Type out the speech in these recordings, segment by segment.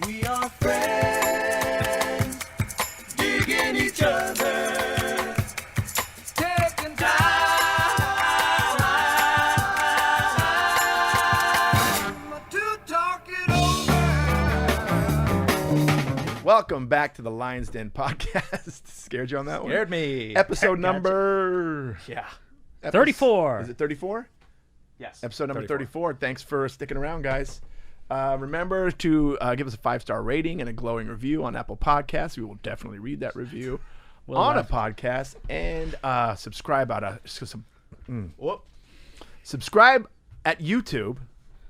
We are friends, digging each other, taking time to talk it over. Welcome back to the Lion's Den podcast. Scared you on that one? Scared me. Episode number... Yeah. 34. Is it 34? Yes. Episode number 34. Thanks for sticking around, guys. Remember to give us a 5-star rating and a glowing review on Apple Podcasts. We will definitely read that review on a podcast. And subscribe subscribe at YouTube,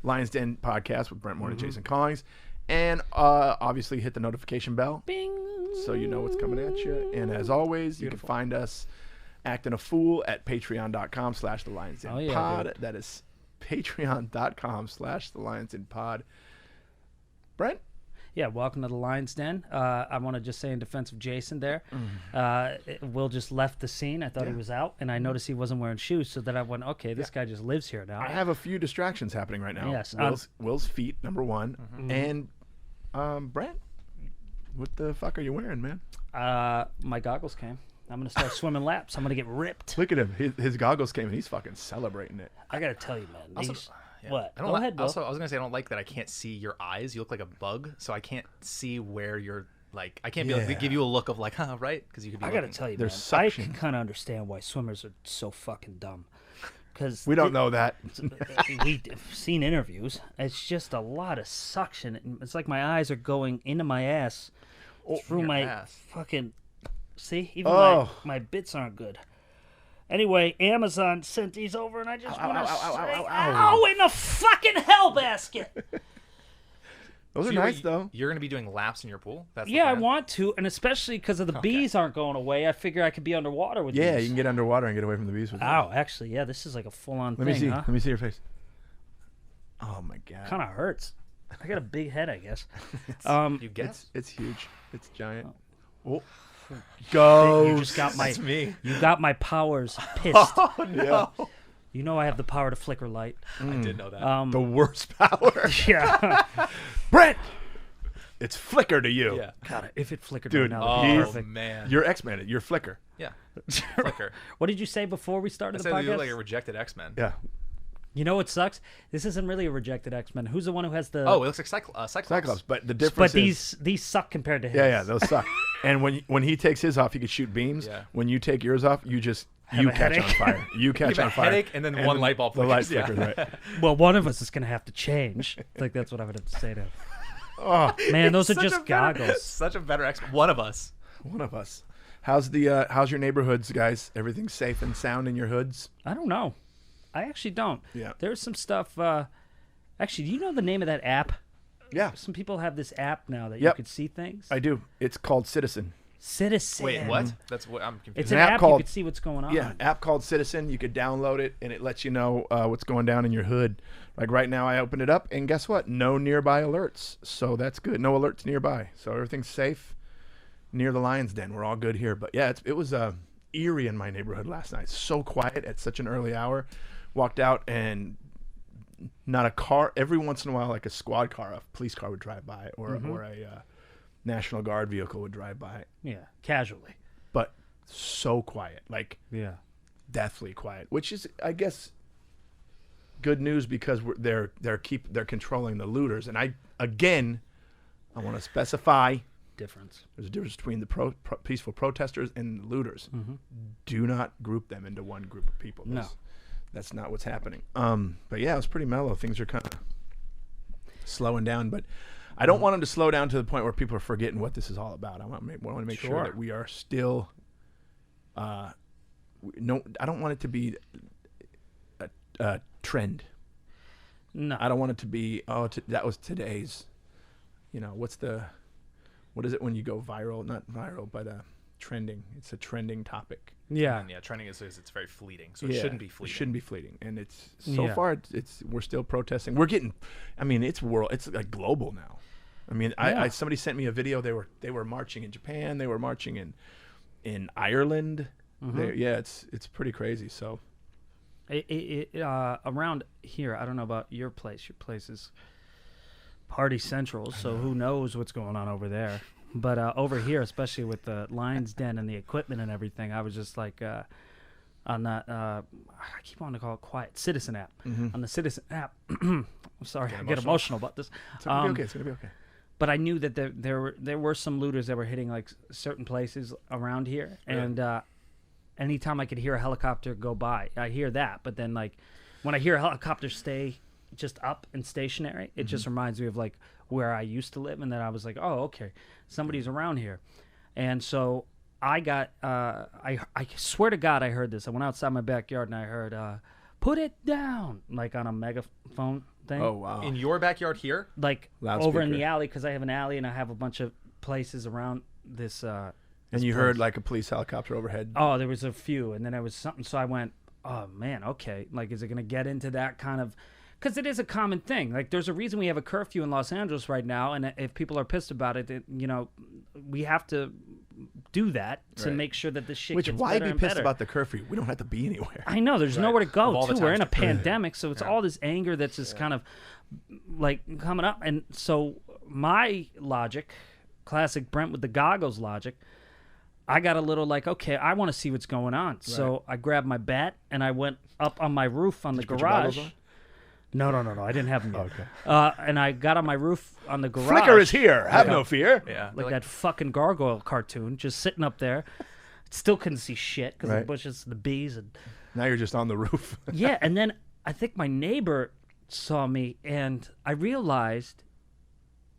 Lion's Den Podcast with Brent Moore and Jason Collins. And obviously hit the notification bell. Bing. So you know what's coming at you. And as always, you can find us acting a fool at patreon.com/thelionsdenpod. Oh, yeah, dude. That is patreon.com/thelionsdenpod. Brent? Yeah, welcome to the Lion's Den. I want to just say in defense of Jason there, Will just left the scene. I thought he was out, and I noticed he wasn't wearing shoes, so then I went, okay, this guy just lives here now. I have a few distractions happening right now. Yes. Will's feet, number one. And Brent, what the fuck are you wearing, man? My goggles came. I'm going to start swimming laps. I'm going to get ripped. Look at him. His goggles came and he's fucking celebrating it. I got to tell you, man. Also, These, yeah. What? I don't Go li- ahead, Will. Also, I was gonna say I don't like that I can't see your eyes. You look like a bug, so I can't see where you're. Like I can't be able to give you a look of like, huh, right? Because you could be. I got to looking. tell you, There's man. I suction. can kind of understand why swimmers are so fucking dumb. Because We don't know that. We've seen interviews. It's just a lot of suction. It's like my eyes are going into my ass through your my ass. fucking. See, even Oh. my bits aren't good. Anyway, Amazon sent these over, and I just want to say, ow, in the fucking hell basket. Those So are you- nice, though. You're gonna be doing laps in your pool. That's the Yeah, I plan? want to, and especially because of the bees aren't going away. I figure I could be underwater with Yeah, these. you can get underwater and get away from the bees with it. Ow, actually, yeah, this is like a full-on Let thing, me see. huh? Let me see your face. Oh my god. Kind of hurts. I got a big head, I guess. You guess? It's huge. It's giant. Oh. Oh. Go. You just got my. That's me. You got my powers pissed. Oh no! You know I have the power to flicker light. I did know that. The worst power. Yeah. Brent. It's Flicker to you. yeah. God, if it flickered Dude, right now, that'd be Oh perfect. man. You're X-Men. You're Flicker. Yeah. Flicker. What did you say before we started I the said you podcast? look like a rejected X-Men. Yeah. You know what sucks? This isn't really a rejected X-Men. Who's the one who has the? Oh, it looks like Cyclops. Cyclops. But the but difference is... these suck compared to his. Yeah, those suck. And when he takes his off, he can shoot beams. Yeah. When you take yours off, you just... Have You a catch on headache. fire. You catch have a on fire. headache and then one light bulb The light flickers. flickers, right. Well, one of us is gonna have to change. Like that's what I would have to say to him. Oh, Man, those are Such just a better- goggles. Such a better X. One of us. one of us. How's your neighborhoods, guys? Everything safe and sound in your hoods? I don't know. I actually don't. Yeah. There's some stuff. Actually, do you know the name of that app? Yeah, Some people have this app now that you Yep. could see things. I do. It's called Citizen. Citizen. Wait, what? That's what I'm confused. It's an an app app called- you could see what's going on. Yeah, app called Citizen. You could download it, and it lets you know what's going down in your hood. Like right now, I opened it up, and guess what? No nearby alerts. So that's good. No alerts nearby. So everything's safe near the Lion's Den. We're all good here. But yeah, it was eerie in my neighborhood last night. So quiet at such an early hour. Walked out, and not a car. Every once in a while, like a squad car, a police car would drive by, or a National Guard vehicle would drive by. Yeah. Casually. But so quiet. Like, Yeah. deathly quiet, which is, I guess, good news because they're controlling the looters. And I want to specify Difference. there's a difference between the peaceful protesters and the looters. Do not group them into one group of people. No. That's not what's happening. But yeah, it was pretty mellow. Things are kind of slowing down, but I don't want them to slow down to the point where people are forgetting what this is all about. I want to make sure Sure. that we are still. No, I don't want it to be a trend. No. I don't want it to be that was today's. What is it when you go viral? Not viral, but trending. It's a trending topic. Yeah. And yeah, trending is it's very fleeting, so it shouldn't be fleeting. It shouldn't be fleeting, and it's so Yeah. far. We're still protesting. We're getting. I mean, it's like global now. I mean, Yeah. somebody sent me a video. They were marching in Japan. They were marching in Ireland. Yeah, it's pretty crazy. So Around here, I don't know about your place. Your place is party central, so who knows what's going on over there. But over here, especially with the Lion's Den and the equipment and everything, I was just like on that, I keep wanting to call it Quiet Citizen app. On the Citizen app, I'm sorry, I get emotional about this. It's gonna be okay. It's gonna be okay. But I knew that there were some looters that were hitting like certain places around here, and anytime I could hear a helicopter go by, I hear that. But then like when I hear a helicopter stay just up and stationary, it just reminds me of like where I used to live, and then I was like, oh, okay, somebody's around here. And so I got I swear to God I heard this. I went outside my backyard and I heard put it down, like on a megaphone thing. Oh wow. In your backyard here? Like Loudspeaker. over in the alley, because I have an alley and I have a bunch of places around this. And you heard like a police helicopter overhead. Oh, there was a few, and then there was something. So I went, oh man, okay. Like, is it going to get into that kind of? Because it is a common thing. Like, there's a reason we have a curfew in Los Angeles right now, and if people are pissed about it, you know, we have to do that to Right. make sure that this shit Which gets why better be and pissed better. about the curfew? We don't have to be anywhere. I know there's nowhere to Of go all the too. We're in a times to- pandemic, so it's all this anger that's just kind of like coming up. And so my logic, classic Brent with the goggles logic, I got a little like, okay, I want to see what's going on. So I grabbed my bat and I went up on my roof on the Put your goggles garage. on? No, I didn't have them yet. Okay. And I got on my roof on the garage. Flicker is here. Have no fear. Yeah. Like that fucking gargoyle cartoon, just sitting up there. Still couldn't see shit because the Right. bushes, the bees, and Now you're just on the roof. yeah. And then I think my neighbor saw me, and I realized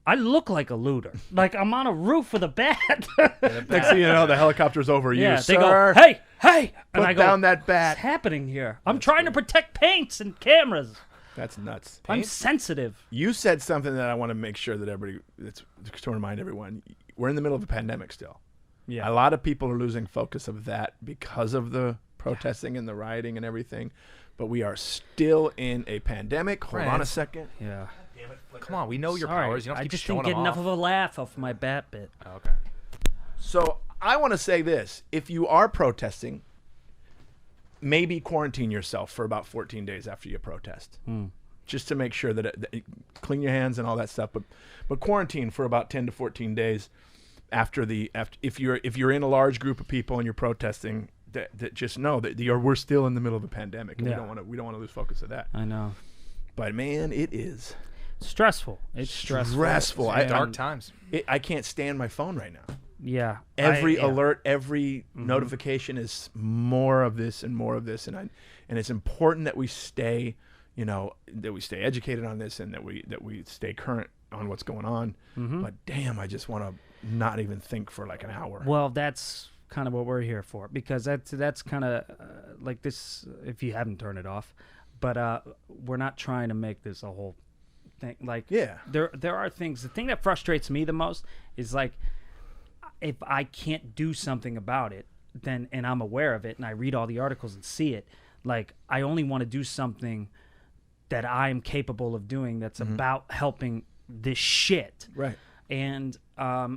I look like a looter. Like I'm on a roof with a bat. Next thing you know, the helicopter's over you, yeah, they sir. go, hey, and Put I go, down that what's bat. happening here? I'm trying to protect paints and cameras. That's nuts. I'm sensitive. You said something that I want to make sure that everybody, that's to remind everyone, we're in the middle of a pandemic still. Yeah. A lot of people are losing focus of that because of the protesting and the rioting and everything. But we are still in a pandemic. Hold on a Friends. second. Yeah. Come on, we know your Sorry, powers. You don't have I to keep just showing didn't get them enough off. of a laugh off my bat bit. Oh, okay. So I want to say this. If you are protesting, maybe quarantine yourself for about 14 days after you protest. Just to make sure that clean your hands and all that stuff. But quarantine for about 10 to 14 days after if you're in a large group of people and you're protesting, that just know that we're still in the middle of a pandemic and Yeah. we don't want to lose focus of that. I know. But man, it is Stressful. It's stressful. stressful. Dark times. I can't stand my phone right now. Yeah. Every yeah. alert, every notification is more of this and more of this, and it's important that we stay, educated on this, and that we stay current on what's going on. But damn, I just want to not even think for like an hour. Well, that's kind of what we're here for, because that's kind of like this. If you haven't turned it off, but we're not trying to make this a whole thing. Like, Yeah. there are things. The thing that frustrates me the most is like, if I can't do something about it, then and I'm aware of it, and I read all the articles and see it, like I only want to do something that I am capable of doing that's about helping this shit. Right. And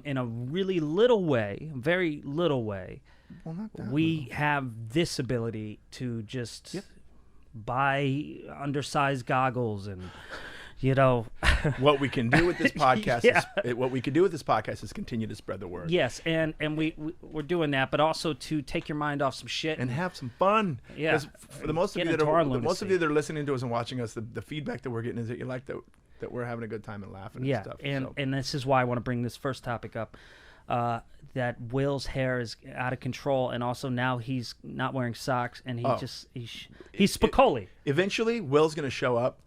in a really little way, very little way, Well, not that we have this ability to just buy undersized goggles and, what we can do with this podcast Yeah. what we can do with this podcast is continue to spread the word yes, and we're doing that, but also to take your mind off some shit and have some fun. Yeah. 'Cause for the most of Get you into our that lunacy. are listening to us and watching us, the feedback that we're getting is that you like that we're having a good time and laughing yeah, and stuff. and So, and this is why I want to bring this first topic up. That Will's hair is out of control, and also now he's not wearing socks, and he's Spicoli. eventually, Will's going to show up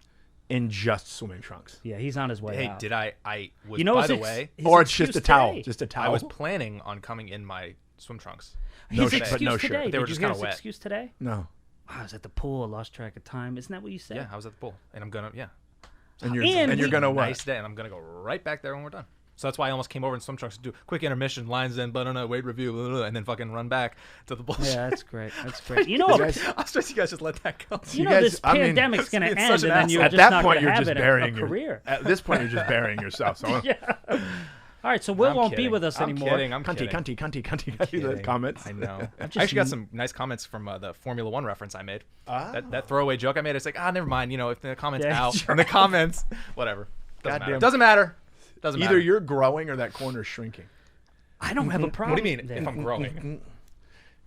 in just swimming trunks. Yeah, he's on his way Hey, out. did I was, You know, by his the ex- way, his Or it's just a excuse towel. today- Just a towel. I was planning on coming in my swim trunks. No His shirt, but excuse no shirt. today. They were Did you just hear kinda his wet. excuse today? No. I was at the pool. I lost track of time. Isn't that what you said? Yeah, I was at the pool, and I'm gonna And you're, And and you're we- going to what? nice day, and I'm gonna go right back there when we're done. So that's why I almost came over in swim trunks to do a quick intermission, lines in, banana, weight review, blah, blah, blah, and then fucking run back to the bullshit. Yeah, that's great. That's great. You know, You guys- I was stressed you guys just let that go. you know guys- this I mean, pandemic's going to it's end, such and an then you're At just that not point, going to you're have just it burying a your career. At this point, you're just burying yourself. So All right, so Will I'm won't be kidding. with us I'm anymore. Kidding. I'm cunty, kidding. cunty. The Kidding. comments. I know. I just actually got kn- some nice comments from the Formula One reference I made. Ah. That throwaway joke I made. It's like, never mind. If the comments Yeah, out sure. in the comments, whatever. Goddamn. Doesn't matter. Doesn't matter. Either you're growing or that corner's shrinking. I don't have a problem. What do you mean? there. If I'm growing?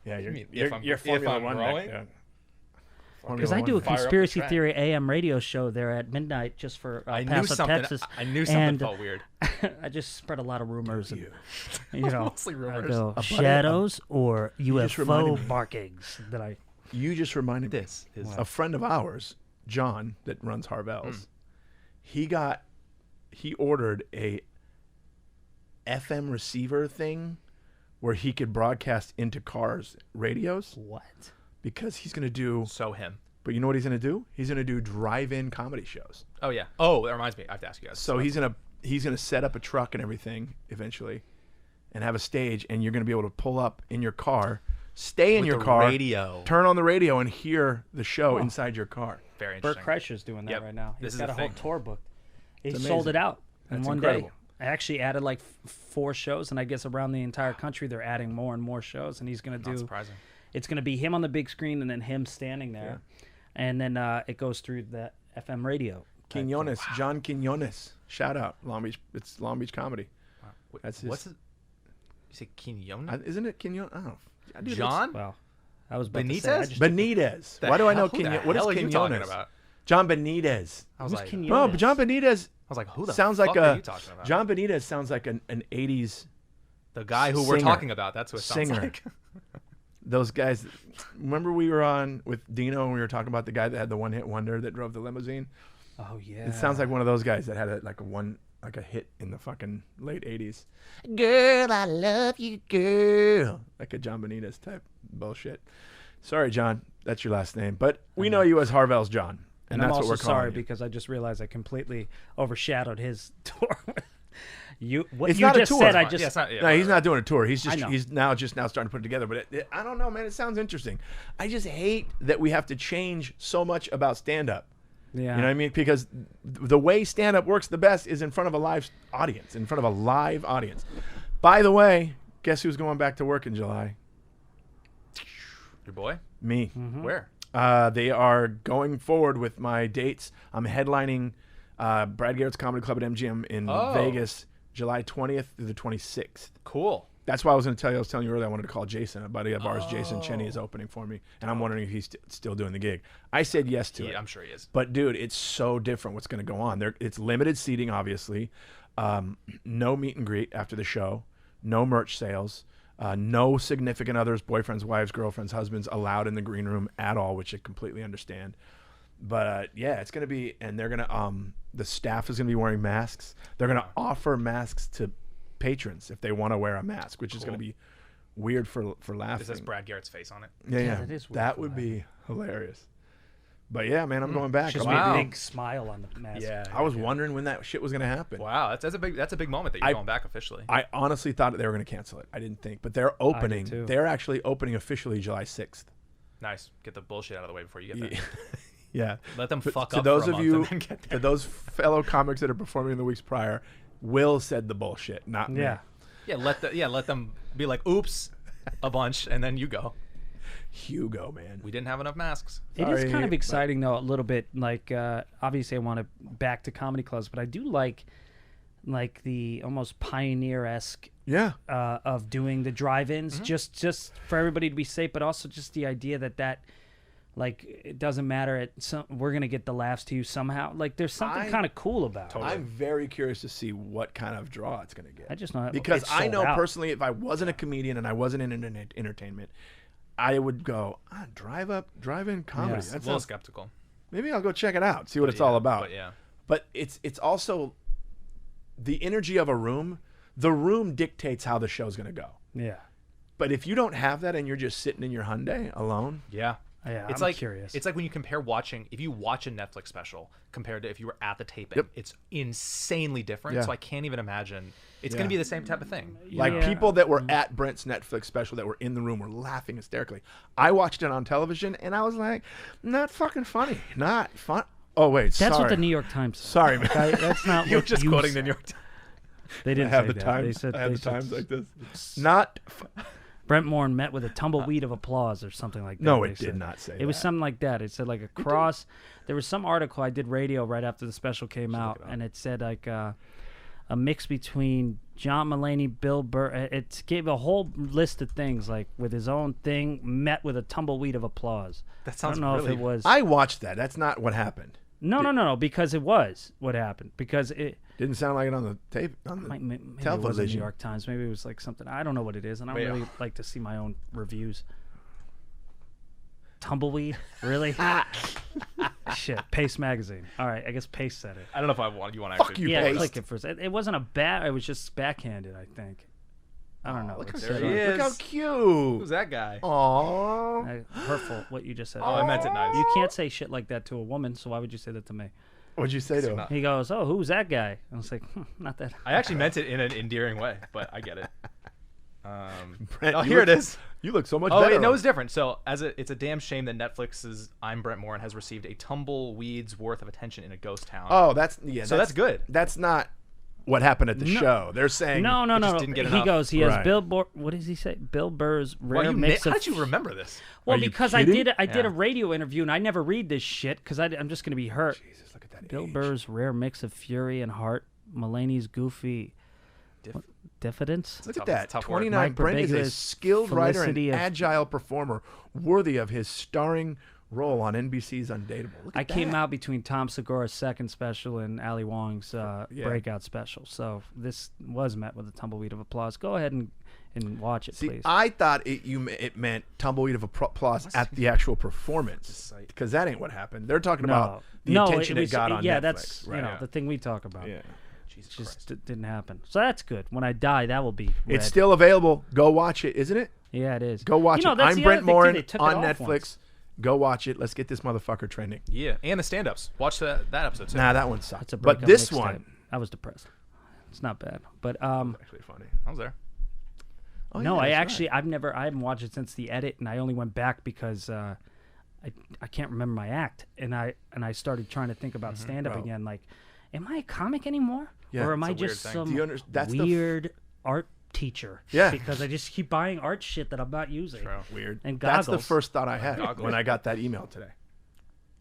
Yeah, you're, mean, you're, if I'm- you're if Formula I'm One growing? neck, yeah. Because I do a Fire up the conspiracy track. theory AM radio show there at midnight just for I knew Paso, something. Texas. I knew something and felt weird. I just spread a lot of rumors. And, you know, Mostly I rumors. go, buddy- shadows or just reminded UFO me. markings that I. You just reminded me. This is A friend of ours, John, that runs Harvell's. He ordered a FM receiver thing where he could broadcast into cars radios What? because he's going to do. so him. But you know what he's going to do? He's going to do drive-in comedy shows. Oh yeah. Oh, that reminds me. I have to ask you guys. So he's gonna set up a truck and everything eventually, and have a stage, and you're gonna be able to pull up in your car, stay in With your the car, radio. turn on the radio, and hear the show inside your car. very Bert interesting. Kreischer's doing that Yep. right now. This He's is got a a whole thing. tour booked. He It's sold it amazing. out in That's one incredible. day. I actually added like 4 shows, and I guess around the entire country they're adding more and more shows, and he's gonna Not do. surprising. It's gonna be him on the big screen, and then him standing there, and then it goes through the FM radio. type thing. Quinones, John Quinones, shout out Long Beach. It's Long Beach comedy. Wait, That's his- what's it? You say Quinones? Isn't it Quinones? I don't know. I do this- John? Well, I was about to say, I Benitez? just- Benitez. The Why do I know hell- who the Quinones? What is hell are you talking Quinones? about? John Benitez. I was Who's like, Quinones? Oh, but John Benitez I was like, who the sounds fuck like are a you talking about? John Benitez sounds like an 80s the guy who we're singer. talking about. That's what it sounds Singer. like. those guys. Remember we were on with Dino and we were talking about the guy that had the one-hit wonder that drove the limousine. Oh yeah. It sounds like one of those guys that had a hit in the fucking late 80s. Girl, I love you, girl. Like a John Benitez type bullshit. Sorry, John, that's your last name, but we know you as Harvell's John, and I'm that's also what we're calling sorry you. because I just realized I completely overshadowed his tour. What It's you not a just tour. said, I Yeah, just it's not- yeah, No, he's whatever. not doing a tour. He's I just know. he's now starting to put it together. But I don't know, man. It sounds interesting. I just hate that we have to change so much about stand-up. yeah. You know what I mean? Because the way stand-up works the best is in front of a live audience. In front of a live audience. By the way, guess who's going back to work in July? Your boy? Me. Where? They are going forward with my dates. I'm headlining Brad Garrett's Comedy Club at MGM in Oh. Vegas, July 20th through the 26th. Cool. That's why I was telling you earlier I wanted to call Jason. A buddy of ours, Jason Cheney, is opening for me, and I'm wondering if he's still doing the gig. I said yes to it. Yeah, I'm sure he is. But dude, it's so different what's going to go on. It's limited seating, obviously. No meet and greet after the show. No merch sales. No significant others, boyfriends, wives, girlfriends, husbands allowed in the green room at all, which I completely understand. But yeah, it's going to be, and they're going to, the staff is going to be wearing masks. They're going to offer masks to patrons if they want to wear a mask, which is going to be weird for laughing. This has Brad Garrett's face on it. Yeah, that is weird that for would be hilarious. But yeah, man, I'm going back. Just Wow. a big smile on the mask. I was wondering when that shit was going to happen. Wow, that's a big moment that you're going back officially. I honestly thought they were going to cancel it. I didn't think, but they're opening. too. They're actually opening officially July 6th. Nice. Get the bullshit out of the way before you get there. Yeah. Let them But fuck to up those for a of month you, and then get to there. those fellow comics that are performing in the weeks prior, Will said the bullshit, not me. Yeah. Let them be like, oops, a bunch, and then you go. Hugo, man. We didn't have enough masks. It is Sorry, kind of but- exciting though, a little bit. Like obviously, I want to back to comedy clubs, but I do like the almost pioneer-esque Yeah. of doing the drive-ins, just for everybody to be safe, but also just the idea that like it doesn't matter. We're gonna get the laughs to you somehow. Like there's something kind of cool about it. I'm very curious to see what kind of draw it's going to get. I just know because it's I sold know out. personally, if I wasn't a comedian and I wasn't in entertainment, I would go drive-in comedy. Yes. A That little sounds, skeptical. maybe I'll go check it out, see what it's Yeah, all about. But yeah. But it's also the energy of a room. The room dictates how the show's going to go. Yeah. But if you don't have that and you're just sitting in your Hyundai alone, Yeah. Yeah, It's I'm like curious. It's like when you compare if you watch a Netflix special compared to if you were at the taping, it's insanely different. Yeah. So I can't even imagine it's Yeah. going to be the same type of thing. like Yeah. people that were at Brent's Netflix special that were in the room were laughing hysterically. I watched it on television and I was like, not fucking funny. Not fun. Oh, wait. That's sorry. what the New York Times said. Sorry, man. Okay? That's not You're what just you quoting the said. New York Times. They I didn't have say the that. times. They said I have they the said times like this. Not. Brent Morin met with a tumbleweed of applause or something like that. No, they it did said. not say It was that. something like that. It said like a cross. There was some article I did radio right after the special came out, it up. and it said like a mix between John Mulaney, Bill Burr. It gave a whole list of things like with his own thing, met with a tumbleweed of applause. That I sounds don't know really. if it was. I watched that. That's not what happened. No, because it was what happened. Because it Didn't sound like it on the tape. On the maybe it was the New television. York Times. Maybe it was like something. I don't know what it is, and I don't Wait, really like to see my own reviews. Tumbleweed, really? Shit, Pace magazine. All right, I guess Pace said it. I don't know if I want you want to Fuck actually. you, Yeah, Pace. click it for a second. It wasn't a bat. It was just backhanded, I think. I don't know. Look It's, how There cute. he Look how is. cute. Who's that guy? Aww. hurtful what you just said. Oh, I meant it nice. You can't say shit like that to a woman, so why would you say that to me? What'd you say to him? not- He goes, "Oh, who's that guy?" I was like, not that. I actually meant it in an endearing way, but I get it. Brent, Oh, you here look- it is. You look so much Oh, better. yeah, no, it's different. So, it's a damn shame that Netflix's I'm Brent Morin has received a tumbleweed's worth of attention in a ghost town. Oh, that's So that's good. That's not what happened at the show. They're saying No. just didn't get He enough. goes, he has Right. Bill. What does he say? Bill Burr's rare Well, mix how of. did you remember this? Well, Are you because kidding? I did Yeah. a radio interview, and I never read this shit because I'm just gonna be hurt. Jesus, look at that. Bill age. Burr's rare mix of fury and heart. Mulaney's goofy diffidence. Look Tough- at that. it's a tough word. 29. Mike Brent is a Birbiglia's skilled writer and felicity of- agile performer worthy of his starring role on NBC's Undateable. Look at I came that. out between Tom Segura's second special and Ali Wong's breakout special, so this was met with a tumbleweed of applause. Go ahead and watch it, See, please. I thought it meant tumbleweed of applause at the actual performance site. because that ain't what happened. They're talking no, about the no, attention it was, it got on yeah, Netflix. that's right? you know the thing we talk about. Yeah. Jesus Just Christ. didn't happen. So that's good. When I die, that will be. Red. It's still available. Go watch it, isn't it? Yeah, it is. Go watch You know, it. that's I'm the Brent other thing, too. Morin They took it on off Netflix. once. Go watch it. Let's get this motherfucker trending. Yeah, and the stand-ups. Watch that episode too. Nah, that one sucked. That's a But breakup this mixtape. one, I was depressed. It's not bad, but actually funny. I was there. Oh, no, yeah, I that's actually I haven't watched it since the edit, and I only went back because I can't remember my act, and I started trying to think about stand up Bro. again. Like, am I a comic anymore, Yeah, or am it's I a weird just thing. some Do you that's the f- weird art teacher? Yeah. because I just keep buying art shit that I'm not using. True. Weird. And That's the goggles. first thought I had Goggles. when I got that email today.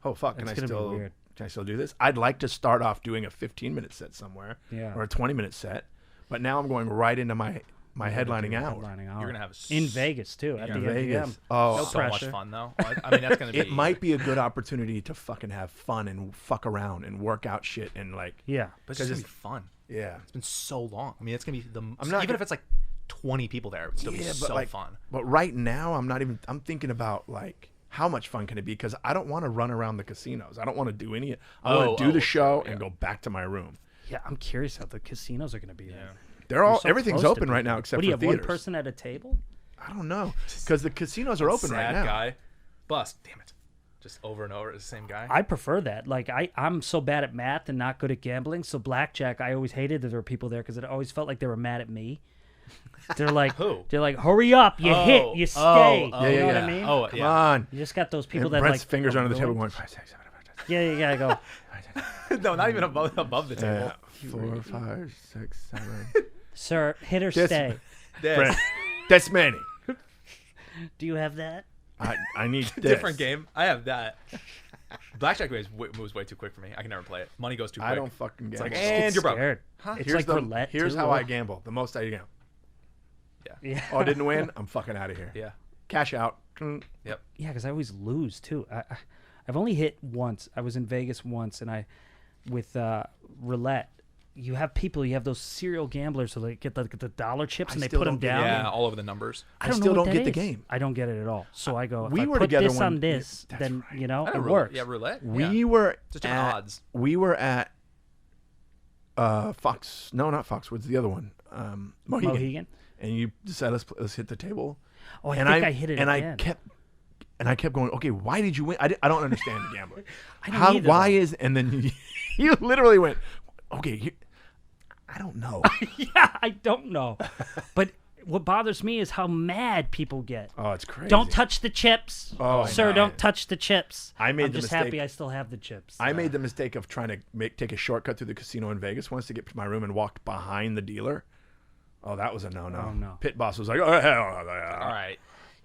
Oh fuck! Can It's I gonna be still weird. can I still do this? I'd like to start off doing a 15-minute set somewhere, Yeah. or a 20-minute set, but now I'm going right into my headlining hour. Headlining hour. You're gonna have in Vegas too at Yeah. the Vegas. MGM. Oh, No so much pressure. fun though. I mean, that's gonna be. it might be a good opportunity to fucking have fun and fuck around and work out shit and like Yeah. but it's just gonna be 'cause fun. yeah. It's been so long. I mean, it's gonna be the. not even gonna- if it's like 20 people there, it would still be but so like, fun. But right now, I'm thinking about like how much fun can it be? Because I don't want to run around the casinos. I don't want to do any. I want to do the show and go back to my room. Yeah, I'm curious how the casinos are going to be. Then. They're all You're so everything's close to open right people. now except what do you for have? theaters. One person at a table? I don't know because the casinos are open Sad right now. guy. Bust. Damn it. Just over and over. It's the same guy. I prefer that. Like I'm so bad at math and not good at gambling. So blackjack, I always hated that there were people there because it always felt like they were mad at me. They're like, Who? They're like, hurry up, you hit, you stay. oh, you know yeah, what yeah. I mean? Oh, Come yeah. on. You just got those people And that Brent's like fingers oh, under the table really? going 5, 6, 7, 8, 9, 10. Yeah, you gotta go. No, not even above the table. 4, 5, 6, 7. Sir, hit or This- stay. This. Brent, that's many. Do you have that? I need this. Different game. I have that. Blackjack moves way too quick for me. I can never play it. Money goes too quick. I don't fucking It's gamble. like, and you're broke. Scared. It's like roulette. Here's too. how I gamble. The most I gamble. Yeah. Oh, I didn't win? I'm fucking out of here. Yeah. Cash out. Yep. Yeah, because I always lose too. I've only hit once. I was in Vegas once, and with roulette, you have people. You have those serial gamblers who like get the dollar chips and they still put them don't get down. Yeah, all over the numbers. I don't still know what don't that get the is. game. I don't get it at all. So I go. If We I were put together this when- on this, That's then right. you know I know it roulette. works. Yeah, roulette. We yeah. were Just different at, odds. We were at Fox. No, not Foxwoods. The other one. Mohegan. Mohegan. And you decided let's hit the table. Oh, I and think I hit it and again. I kept going. Okay, why did you win? I don't understand the gambling. I don't either, Why though. is and then you literally went. Okay, I don't know. Yeah, I don't know. But what bothers me is how mad people get. Oh, it's crazy. Don't touch the chips. Oh, I Sir, know. don't touch the chips. I made I'm the just mistake- happy I still have the chips. I made the mistake of trying to take a shortcut through the casino in Vegas once to get to my room and walked behind the dealer. Oh, that was a no-no. Oh, no. Pit boss was like, oh, hell, All right.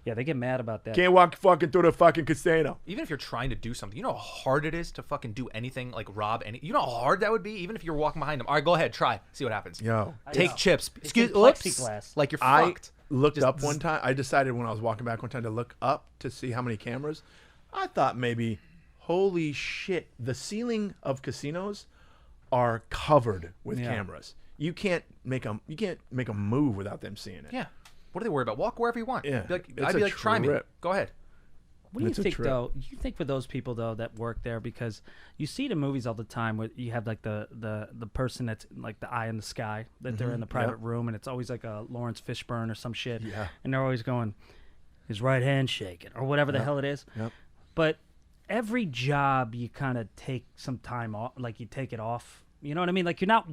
Yeah, they get mad about that. can't walk fucking through the fucking casino. Even if you're trying to do something, you know how hard it is to fucking do anything like rob any. You know how hard that would be, even if you're walking behind them. All right, go ahead, try, see what happens. Yo, Take chips. It's Excuse. in Oops. plexiglass. Like you're I fucked. looked Just up one time. I decided when I was walking back one time to look up to see how many cameras. I thought maybe, holy shit, the ceiling of casinos are covered with Yeah. cameras. You can't make them move without them seeing it. Yeah. What do they worry about? Walk wherever you want. Yeah. Be like, It's I'd be a like, try me. trip. Go ahead. What do you It's a think trip. though? You think for those people though that work there, because you see it in movies all the time where you have like the person that's like the eye in the sky that they're in the private room, and it's always like a Lawrence Fishburne or some shit. Yeah. And they're always going, his right hand shaking or whatever the hell it is. Yep. But every job you kind of take some time off, like you take it off. You know what I mean? Like you're not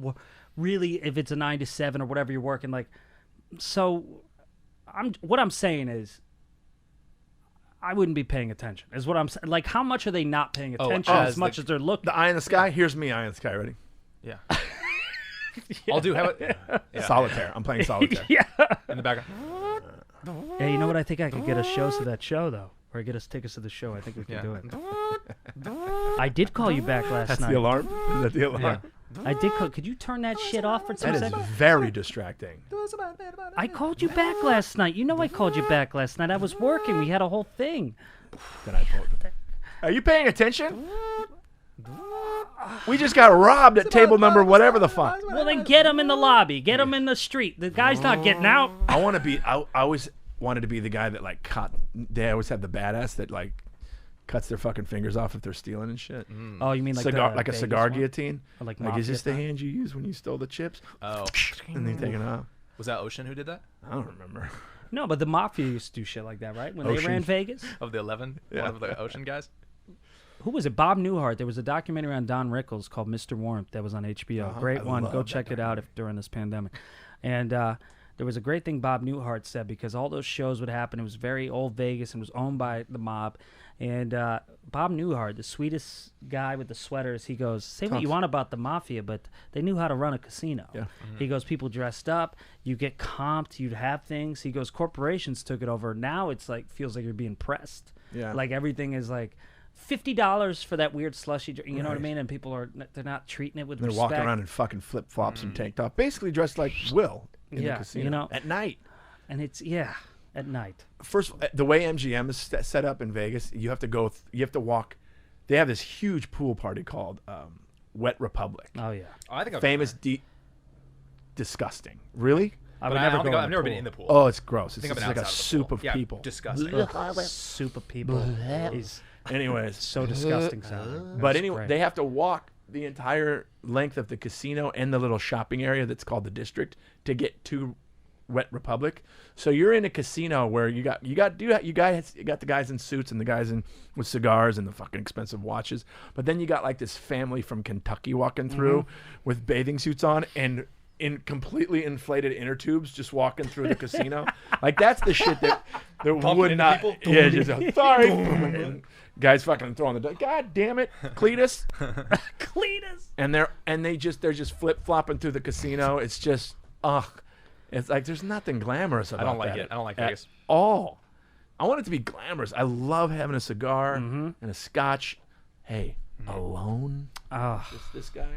really, if it's a 9 to 7 or whatever you're working, like, so what I'm saying is I wouldn't be paying attention is what I'm saying. Like how much are they not paying attention as as much the- as they're looking? The eye in the sky. Here's me, eye in the sky. Ready? Yeah. I'll do. How about yeah. Solitaire. I'm playing solitaire. Yeah. in the background? Hey, you know what? I think I could get us shows to that show though. Or get us tickets to the show. I think we can Yeah. do it. I did call you back last That's night. the alarm. Is that the alarm? Yeah. I did call. Could you turn that shit off for 2 That is seconds? very distracting. I called you back last night. You know I called you back last night. I was working. We had a whole thing. That I pulled. Are you paying attention? We just got robbed at table number whatever the fuck. Well, then get him in the lobby. Get him in the street. The guy's not getting out. I want to be. I always wanted to be the guy that like cut. They always have the badass that like cuts their fucking fingers off if they're stealing and shit. Oh, you mean like Cigar, the like a Vegas cigar one? guillotine. Or like Like, is mafia this the style? hand you used when you stole the chips? Oh. And they take it off. Was that Ocean who did that? I don't remember. No, but the mafia used to do shit like that, right? When they Ocean. ran Vegas. Of the 11? Yeah. One of the Ocean guys? Who was it? Bob Newhart. There was a documentary on Don Rickles called Mr. Warmth that was on HBO. Great I one. love Go that check it out if during this pandemic. And there was a great thing Bob Newhart said because all those shows would happen. It was very old Vegas and was owned by the mob. And Bob Newhart, the sweetest guy with the sweaters, he goes, say what you want about the mafia, but they knew how to run a casino. Yeah. He goes, people dressed up, you get comped, you'd have things. He goes, corporations took it over. Now it's like, feels like you're being pressed. Yeah. Like everything is like $50 for that weird slushy drink, you know what I Right. mean? And people are, they're not treating it with They're respect. walking around in fucking flip flops and tank top, basically dressed like Will in Yeah, the casino you know- at night. And it's, at night. First, the way MGM is set up in Vegas, you have to go. You have to walk. They have this huge pool party called Wet Republic. Oh, yeah. Oh, I think I've Famous, disgusting. Really? I But would I never don't go think in I've the never been pool. in the pool. Oh, it's gross. It's I think just I've been like a outside of the soup pool. of Yeah, people. Disgusting. Soup of people is Anyways, so disgusting sounding. but It's anyway, great. they have to walk the entire length of the casino and the little shopping area that's called the district to get to Wet Republic. So you're in a casino where you got the guys in suits and the guys in with cigars and the fucking expensive watches, but then you got like this family from Kentucky walking through with bathing suits on and in completely inflated inner tubes just walking through the casino. Like that's the shit that would into not. people? Yeah, just sorry. And guys fucking throwing the God damn it, Cletus. Cletus. And they're just flip flopping through the casino. It's just it's like there's nothing glamorous about don't like that it. I don't like at Vegas. all. I want it to be glamorous. I love having a cigar and a scotch. Hey, alone. Oh, Just this guy.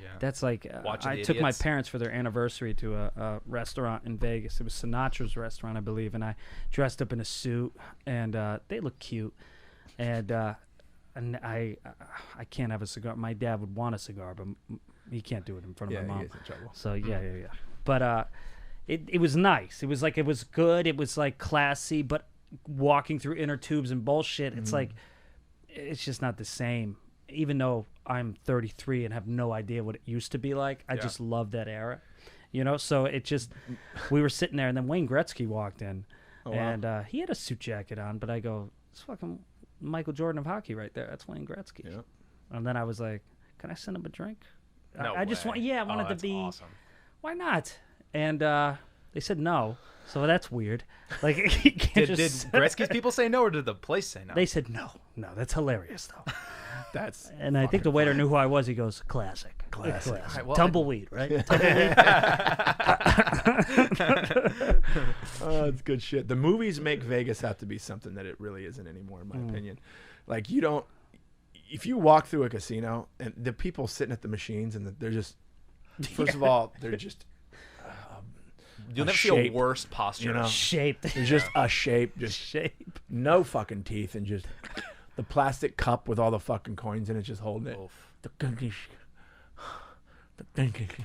Yeah. that's like Watching I the took my idiots. parents for their anniversary to a restaurant in Vegas. It was Sinatra's restaurant, I believe, and I dressed up in a suit, and they look cute, and I can't have a cigar. My dad would want a cigar, but he can't do it in front of my mom. he gets in trouble. So yeah. But it was nice. It was like it was good. It was like classy, but walking through inner tubes and bullshit, it's like it's just not the same. Even though I'm 33 and have no idea what it used to be like, I just love that era. You know, so it just we were sitting there, and then Wayne Gretzky walked in, and he had a suit jacket on, but I go, it's fucking Michael Jordan of hockey right there. That's Wayne Gretzky. Yeah. And then I was like, can I send him a drink? No I just way. want, I wanted to that's be. awesome. Why not? And They said no, so that's weird. Like, you can't Did just. Gretzky's people say no, or did the place say no? They said no. That's hilarious though. That's And I think the waiter knew who I was. He goes, classic. Classic. Alright, well, Tumbleweed, right? Tumbleweed. Oh, it's good shit. The movies make Vegas have to be something that it really isn't anymore, in my opinion. Like, you don't. If you walk through a casino and the people sitting at the machines and they're just, first of all, they're just. You'll a never see shape, a worse posture. you know? Shaped. There's just a shape, just Shape. no fucking teeth, and just the plastic cup with all the fucking coins in it, just holding it. Oof. The gunkish. The gunkish.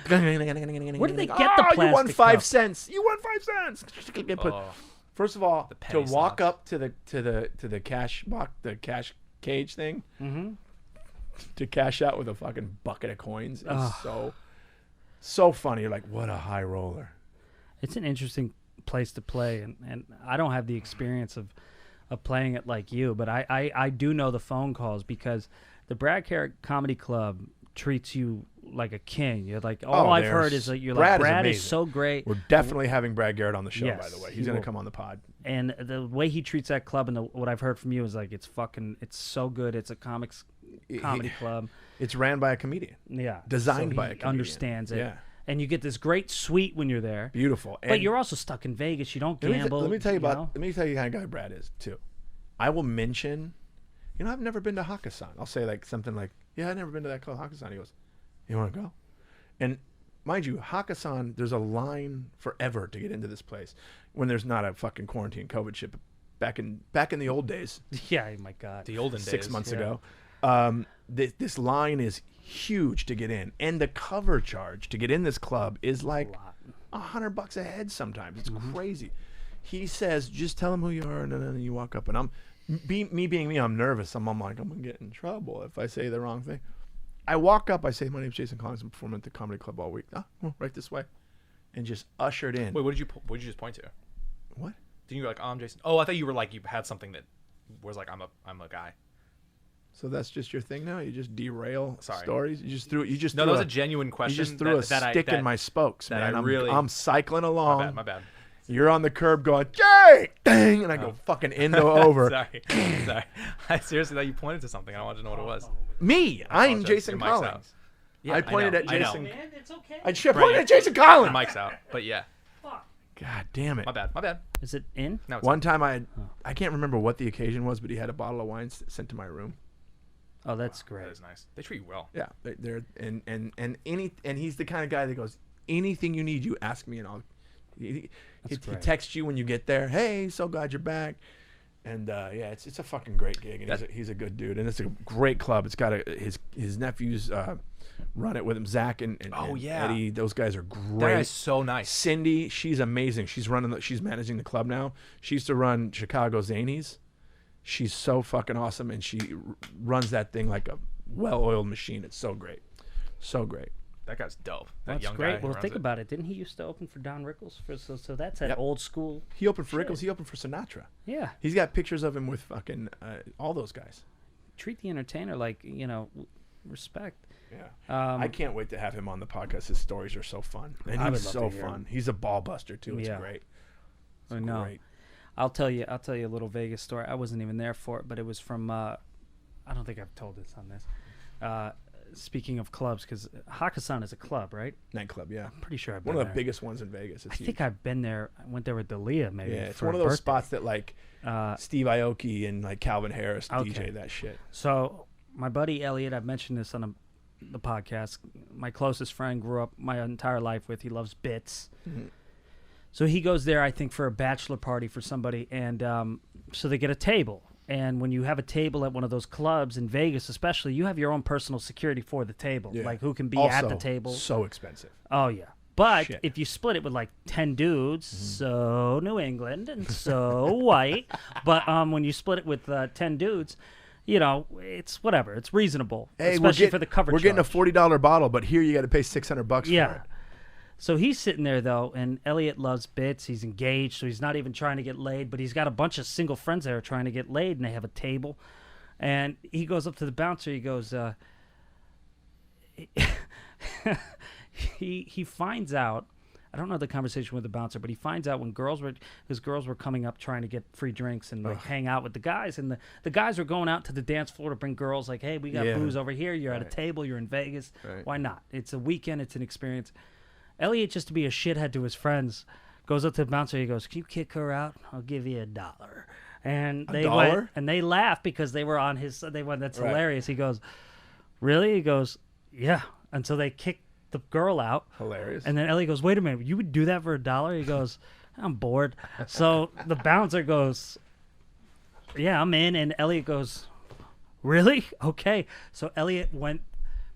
Where did they get the You won plastic 5 cup? cents. You won 5 cents. Oh. First of all, to penny walk stocks. up to the cash box, the cash cage thing, to cash out with a fucking bucket of coins is so funny. You're like, what a high roller. It's an interesting place to play, and I don't have the experience of playing it like you, but I do know the phone calls because the Brad Carrot Comedy Club treats you like a king. You're like, all I've heard is that you're like, Brad is amazing. so great. We're definitely having Brad Garrett on the show, Yes, by the way. he He's going will. to come on the pod. And the way he treats that club, and what I've heard from you is like, it's so good. It's a comedy club. It's ran by a comedian. Yeah, Designed so by he a comedian. understands it. Yeah. And you get this great suite when you're there. Beautiful. But you're also stuck in Vegas. You don't gamble. Let me tell you know? let me tell you the kind of guy Brad is too. I will mention, I've never been to Hakkasan. I'll say like something like, yeah, I've never been to that club, Hakkasan. He goes, you want to go? And mind you, Hakkasan, there's a line forever to get into this place when there's not a fucking quarantine COVID shit. Back in the old days, Yeah, my God. The olden days. 6 months yeah. ago, this line is huge to get in, and the cover charge to get in this club is like $100 a head sometimes. It's crazy. He says, just tell him who you are, and then you walk up. And being me, I'm nervous. I'm like, I'm gonna get in trouble if I say the wrong thing. I walk up, I say, my name's Jason Collins. I'm performing at the comedy club all week. Well, right this way, and just ushered in. Wait, what did you just point to? What? Didn't you like, I'm Jason? Oh, I thought you were like, you had something that was like, I'm a guy. So that's just your thing now? You just derail Sorry. stories? You just threw No, that was a genuine question. You just threw a stick in my spokes, that I man. really- I'm cycling along. My bad. You're on the curb going, Jay! Dang! And I go fucking into over. Sorry. I seriously thought you pointed to something. I wanted to know what it was. Me! I I'm apologize. Jason Your mic's out. Collins. Yeah, I pointed know, at I know. Jason. Man, it's okay. I should Right, pointed yeah. at Jason Your Collins! mic's out. But yeah. God damn it. My bad. Is it in? Now it's One time I can't remember what the occasion was, but he had a bottle of wine sent to my room. Oh, that's That great. is nice. They treat you well. Yeah, they're and he's the kind of guy that goes, anything you need, you ask me, and I'll. He great. texts you when you get there. Hey, so glad you're back. And yeah, it's a fucking great gig, and he's a good dude, and it's a great club. It's got his nephews run it with him, Zach and Oh, and yeah. Eddie. Those guys are That great. guy's so nice. Cindy, she's amazing. She's managing the club now. She used to run Chicago Zanies. She's so fucking awesome, and she runs that thing like a well-oiled machine. It's so great, so great. That guy's dope. That That's young great. guy who Well, runs think it. about it. Didn't he used to open for Don Rickles? So that's that Yep. old school. He opened for Rickles. He opened for Sinatra. Yeah. He's got pictures of him with fucking all those guys. Treat the entertainer like, respect. Yeah. I can't wait to have him on the podcast. His stories are so fun, and I would he's love so to hear fun. him. He's a ball buster too. It's Yeah. great. It's I know. great. I'll tell you a little Vegas story. I wasn't even there for it, but it was from I don't think I've told this on this. Speaking of clubs, because Hakkasan is a club, right? Nightclub, yeah. I'm pretty sure I've been One of the there. biggest ones in Vegas. It's I think I've been there. I went there with Dalia maybe. yeah, it's for one a of those birthday. spots that like Steve Aoki and like Calvin Harris Okay. DJ that shit. So my buddy Elliot, I've mentioned this on the podcast. My closest friend, grew up my entire life with. He loves bits. So he goes there, I think, for a bachelor party for somebody, and so they get a table. And when you have a table at one of those clubs in Vegas, especially, you have your own personal security for the table, Yeah. like who can be Also, at the table. So expensive. Oh yeah. But Shit. if you split it with like 10 dudes, so New England and so white, but when you split it with 10 dudes, it's whatever. It's reasonable, Hey, especially for the cover We're getting a charge. $40 bottle, but here you got to pay $600 for Yeah. it. So he's sitting there though, and Elliot loves bits. He's engaged, so he's not even trying to get laid, but he's got a bunch of single friends there trying to get laid, and they have a table. And he goes up to the bouncer. He goes, he finds out. I don't know the conversation with the bouncer, but he finds out when girls were coming up trying to get free drinks and like hang out with the guys, and the guys were going out to the dance floor to bring girls. Like, hey, we got Yeah. booze over here. You're at a Right. table. You're in Vegas. Right. Why not? It's a weekend. It's an experience. Elliot, just to be a shithead to his friends, goes up to the bouncer. He goes, "Can you kick her out? I'll give you $1." And they $1? went, and they laugh because they were on his. They went, "That's Right. hilarious." He goes, "Really?" He goes, "Yeah." And so they kicked the girl out. Hilarious. And then Elliot goes, "Wait a minute, you would do that for $1?" He goes, "I'm bored." So the bouncer goes, "Yeah, I'm in." And Elliot goes, "Really? Okay." So Elliot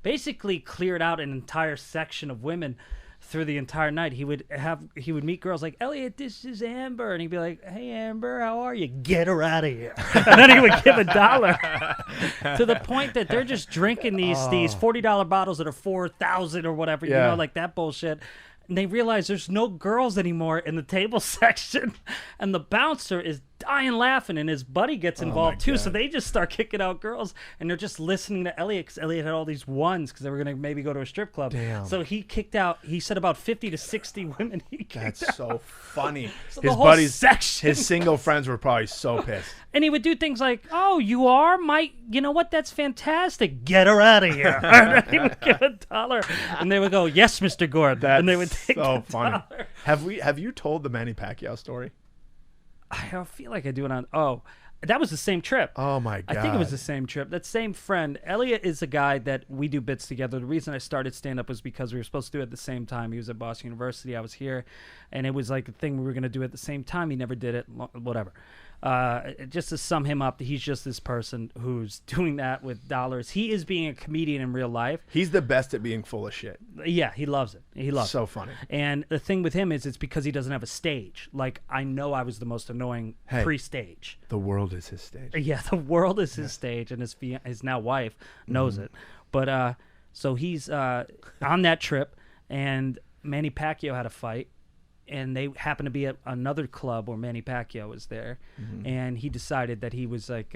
basically cleared out an entire section of women through the entire night. He would meet girls like, "Elliot, this is Amber," and he'd be like, "Hey, Amber, how are you? Get her out of here." And then he would give $1 to the point that they're just drinking these $40 bottles that are 4,000 or whatever, you Yeah. know, like that bullshit. And they realize there's no girls anymore in the table section, and the bouncer is dying laughing, and his buddy gets involved too. So God. they just start kicking out girls, and they're just listening to Elliot because Elliot had all these ones because they were gonna maybe go to a strip club. Damn. So he kicked out. He said about 50 to 60 women. He kicked That's out. so funny. So His the whole buddies, section. his single friends were probably so pissed. And he would do things like, "Oh, you are my, you know what? That's fantastic. Get her out of here." And then he would give $1, and they would go, "Yes, Mr. Gord." That's and they would take so the funny. $1. Have you told the Manny Pacquiao story? I feel like I do it on. Oh, that was the same trip. Oh my god! I think it was the same trip. That same friend, Elliot, is a guy that we do bits together. The reason I started stand up was because we were supposed to do it at the same time. He was at Boston University. I was here, and it was like a thing we were going to do at the same time. He never did it. Whatever. Just to sum him up, he's just this person who's doing that with dollars. He is being a comedian in real life. He's the best at being full of shit. Yeah, he loves it. He loves it. So funny. And the thing with him is it's because he doesn't have a stage. Like, I know I was the most annoying Hey. pre-stage. The world is his stage. Yeah, the world is his stage, and his now wife knows it. But so he's on that trip, and Manny Pacquiao had a fight, and they happened to be at another club where Manny Pacquiao was there, and he decided that he was like,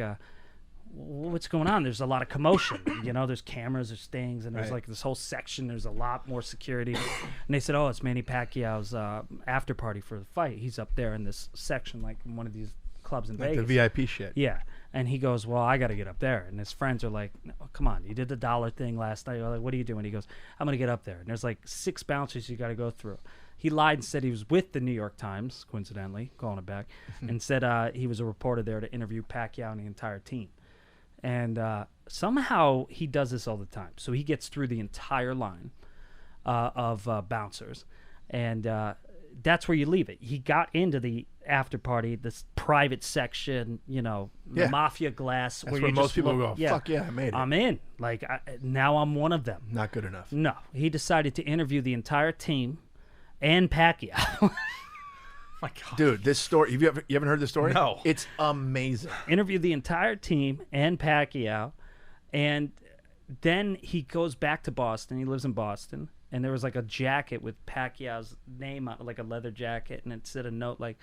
"What's going on? There's a lot of commotion. You know, there's cameras, there's things, and there's Right. like this whole section. There's a lot more security." And they said, "Oh, it's Manny Pacquiao's after party for the fight. He's up there in this section, like in one of these clubs in Like Vegas." the VIP shit. Yeah. And he goes, "Well, I got to get up there." And his friends are like, "No, come on, you did the $1 thing last night. You're like, what are you doing?" He goes, "I'm going to get up there." And there's like 6 bouncers you got to go through. He lied and said he was with the New York Times, coincidentally, calling it back, and said he was a reporter there to interview Pacquiao and the entire team. And somehow he does this all the time. So he gets through the entire line of bouncers. And that's where you leave it. He got into the after party, this private section, you know, Yeah. the mafia glass. That's where where you most just people look- go, "Fuck yeah, I made it." I'm in. Like, now I'm one of them. Not good enough. No, he decided to interview the entire team and Pacquiao. My God. Dude, this story, you haven't heard this story? No. It's amazing. Interviewed the entire team and Pacquiao, and then he goes back to Boston. He lives in Boston, and there was like a jacket with Pacquiao's name on, like a leather jacket, and it said a note like,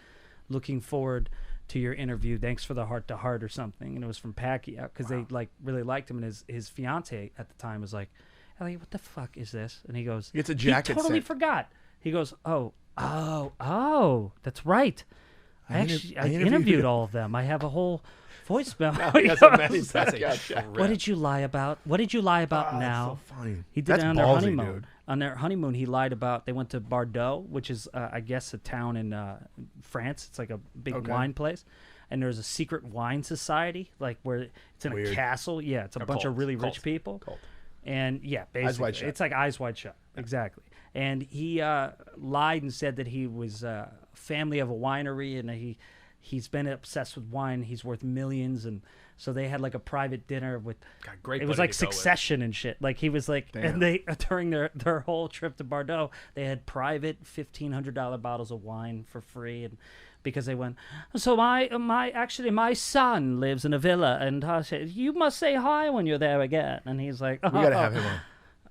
"Looking forward to your interview. Thanks for the heart to heart," or something. And it was from Pacquiao because they like really liked him, and his fiance at the time was like, "Elliot, what the fuck is this?" And he goes, He gets a jacket He totally sent. forgot. He goes, "Oh, that's right. I interviewed interviewed you." all of them. I have a whole voicemail." He has a Manny That's a Pacquiao jacket. trip. What did you lie about? What did you lie about Oh, now? that's so funny. He did That's it on their ballsy, honeymoon. dude. On their honeymoon, he lied about they went to Bordeaux, which is, I guess, a town in France. It's like a big Okay. wine place. And there's a secret wine society, like where it's in a Weird. castle. Yeah, it's a bunch of cult. really Cult. rich people. Cult. And yeah, basically, Wide Shut. it's like Eyes Wide Shut. Exactly. And he lied and said that he was family of a winery, and he's been obsessed with wine. He's worth millions, and so they had like a private dinner with. God, great It was buddy like to go with. Succession and shit. Like he was like, Damn. and they during their whole trip to Bordeaux, they had private $1,500 bottles of wine for free, and because they went. So my son lives in a villa, and I said, "You must say hi when you're there again." And he's like, We got to have him on.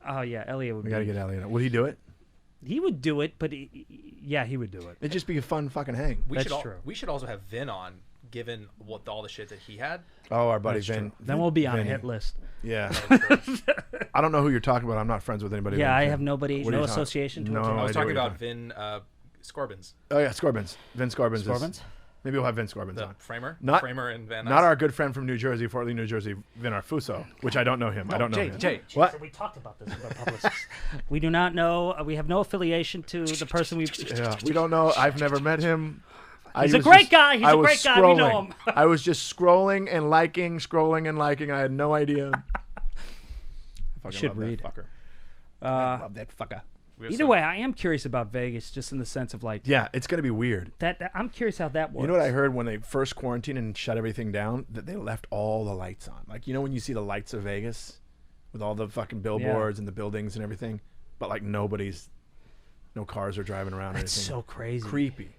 "Oh yeah, Elliot would. We got to be, get Elliot on. Would he do it? He would do it, but yeah, he would do it. It'd just be a fun fucking hang. We That's should true. We should also have Vin on given what all the shit that he had. Oh, our buddy That's Vin. true. Then we'll be on a Vinny. hit list. Yeah. I don't know who you're talking about. I'm not friends with anybody. Yeah, named I Vin. have nobody, What are no you talking- association to No, it. I was idea talking what you're about Vin Scorbins, Oh yeah, Scorbins. Vin Scorbins. Scorbins? Maybe we'll have Vin Scorbins the on. framer, Not- framer and Van. Not Nuys. our good friend from New Jersey, Fort Lee, New Jersey, Vin Arfuso, which I don't know him. I don't know him. Jay. What? So we talked about this with our publicists. We do not know. We have no affiliation to the person we. Yeah, we don't know. I've never met him. He's a great guy. He's a great guy. We know him. I was just scrolling and liking. I had no idea. I fucking Should love read. That fucker. I love that fucker. We have Either some- way, I am curious about Vegas, just in the sense of like Yeah, it's gonna be weird. that I'm curious how that works. You know what I heard when they first quarantined and shut everything down? That they left all the lights on. Like, you know when you see the lights of Vegas with all the fucking billboards and the buildings and everything, but like no cars are driving around. That's or anything. so crazy.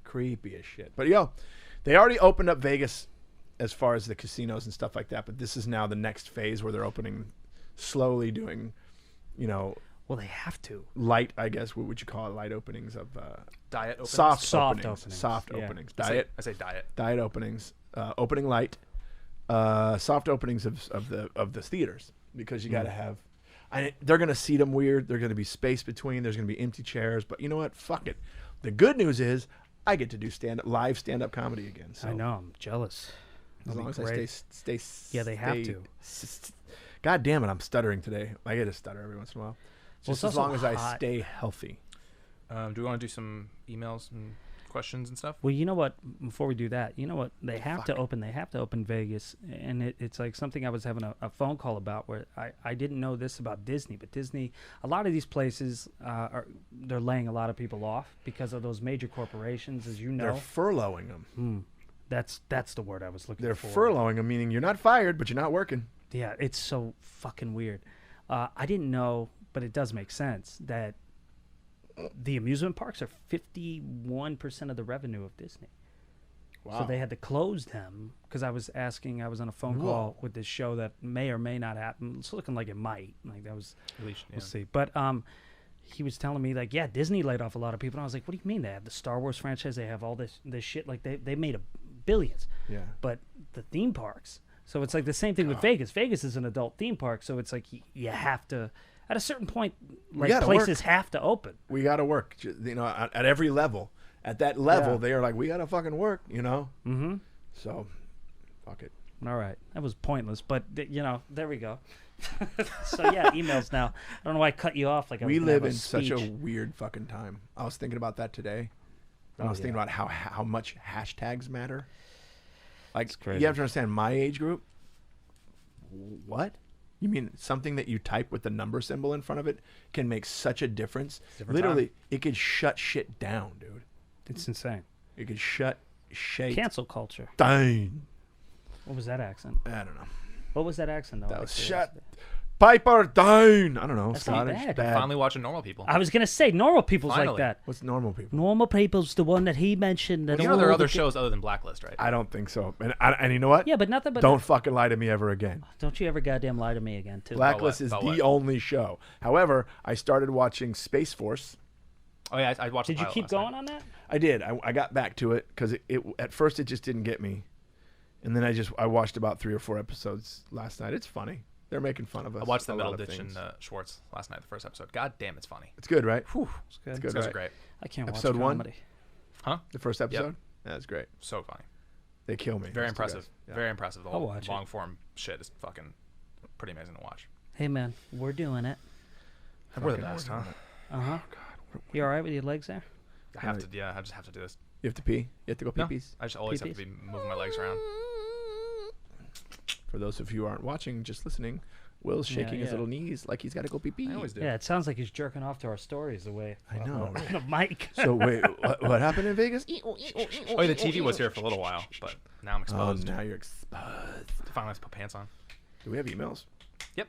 Creepy as shit. But they already opened up Vegas as far as the casinos and stuff like that. But this is now the next phase where they're opening, slowly doing, Well, they have to. light. I guess what would you call it? Light openings of diet openings. soft Soft openings. openings, Soft yeah. openings. I say diet. Diet openings, opening light, soft openings of the theaters, because you got to have. They're gonna seat them weird. There's gonna be space between. There's gonna be empty chairs. But you know what? Fuck it. The good news is I get to do live stand up comedy again. So I know. I'm jealous. as That'll long be as I great. stay. Yeah, they have to. God damn it! I'm stuttering today. I get to stutter every once in a while. Well, Just it's as long also as I hot. stay healthy. Do we want to do some emails and questions and stuff? Well, you know what? Before we do that, you know what? They have to open. They have to open Vegas, and it's like something I was having a phone call about where I didn't know this about Disney, but Disney, a lot of these places they're laying a lot of people off because of those major corporations, as you know. They're furloughing them. That's the word I was looking They're for. furloughing them, meaning you're not fired, but you're not working. Yeah, it's so fucking weird. I didn't know, but it does make sense that the amusement parks are 51% of the revenue of Disney. Wow. So they had to close them because I was on a phone call with this show that may or may not happen. It's looking like it might. Like that was, At least, we'll see. But he was telling me like, yeah, Disney laid off a lot of people. And I was like, what do you mean? They have the Star Wars franchise. They have all this shit. Like they made billions. Yeah. But the theme parks. So it's like the same thing with Vegas. Vegas is an adult theme park, so it's like you have to. At a certain point, like gotta places work. have to open. We got to work, at every level. At that level, Yeah. they are like, we got to fucking work, Mm-hmm. So, fuck it. All right, that was pointless, but there we go. So yeah, emails now. I don't know why I cut you off. Like I was We gonna have live in such a speech. weird fucking time. I was thinking about that today. I was thinking about how much hashtags matter. Like, crazy. you have to understand my age group. What? You mean something that you type with the number symbol in front of it can make such a difference? Different Literally, it could shut shit down, dude. It's insane. It could shut shit Cancel culture. down. What was that accent? I don't know. What was that accent though? That Like, was seriously? shut Piper down. I don't know. That's not Scottish. bad. Finally watching normal people. I was gonna say normal people's like Finally. that. What's normal people? Normal people's the one that he mentioned. That You know there are all other the- shows other than Blacklist, right? I don't think so. And you know what? Yeah, but nothing. But Don't fucking lie to me ever again. don't you ever goddamn lie to me again, too. Blacklist is About the what? only show. However, I started watching Space Force. Oh yeah, I watched. Did the you pilot keep last night. going on that? I did. I got back to it because it at first it just didn't get me, and then I watched about 3 or 4 episodes last night. It's funny. They're making fun of us. I watched the a Middle lot of Ditch things. and Schwartz last night, the first episode. God damn, it's funny. It's good, right? Whew, it's good. It's Those good, guys right? are great. I can't Episode watch one? comedy. Huh? The first episode. That's great. So funny. They kill me. Very those two impressive. guys. Yeah. Very impressive. The I'll whole watch it. long form shit is fucking pretty amazing to watch. Hey man, we're doing it. We're the Fucking best, huh? Uh huh. You all right with your legs there? I have to. Yeah, I just have to do this. You have to pee. You have to go pee No, pees. I just always have to be moving my legs around. For those of you who aren't watching, just listening, Will's shaking his yeah. little knees like he's got to go pee pee. I always do. Yeah, it sounds like he's jerking off to our stories the way. I know, on right? the mic. So wait, what happened in Vegas? Oh, yeah, the TV was here for a little while, but now I'm Oh, exposed. now you're exposed. Finally, have to put pants on. Do we have emails? Yep.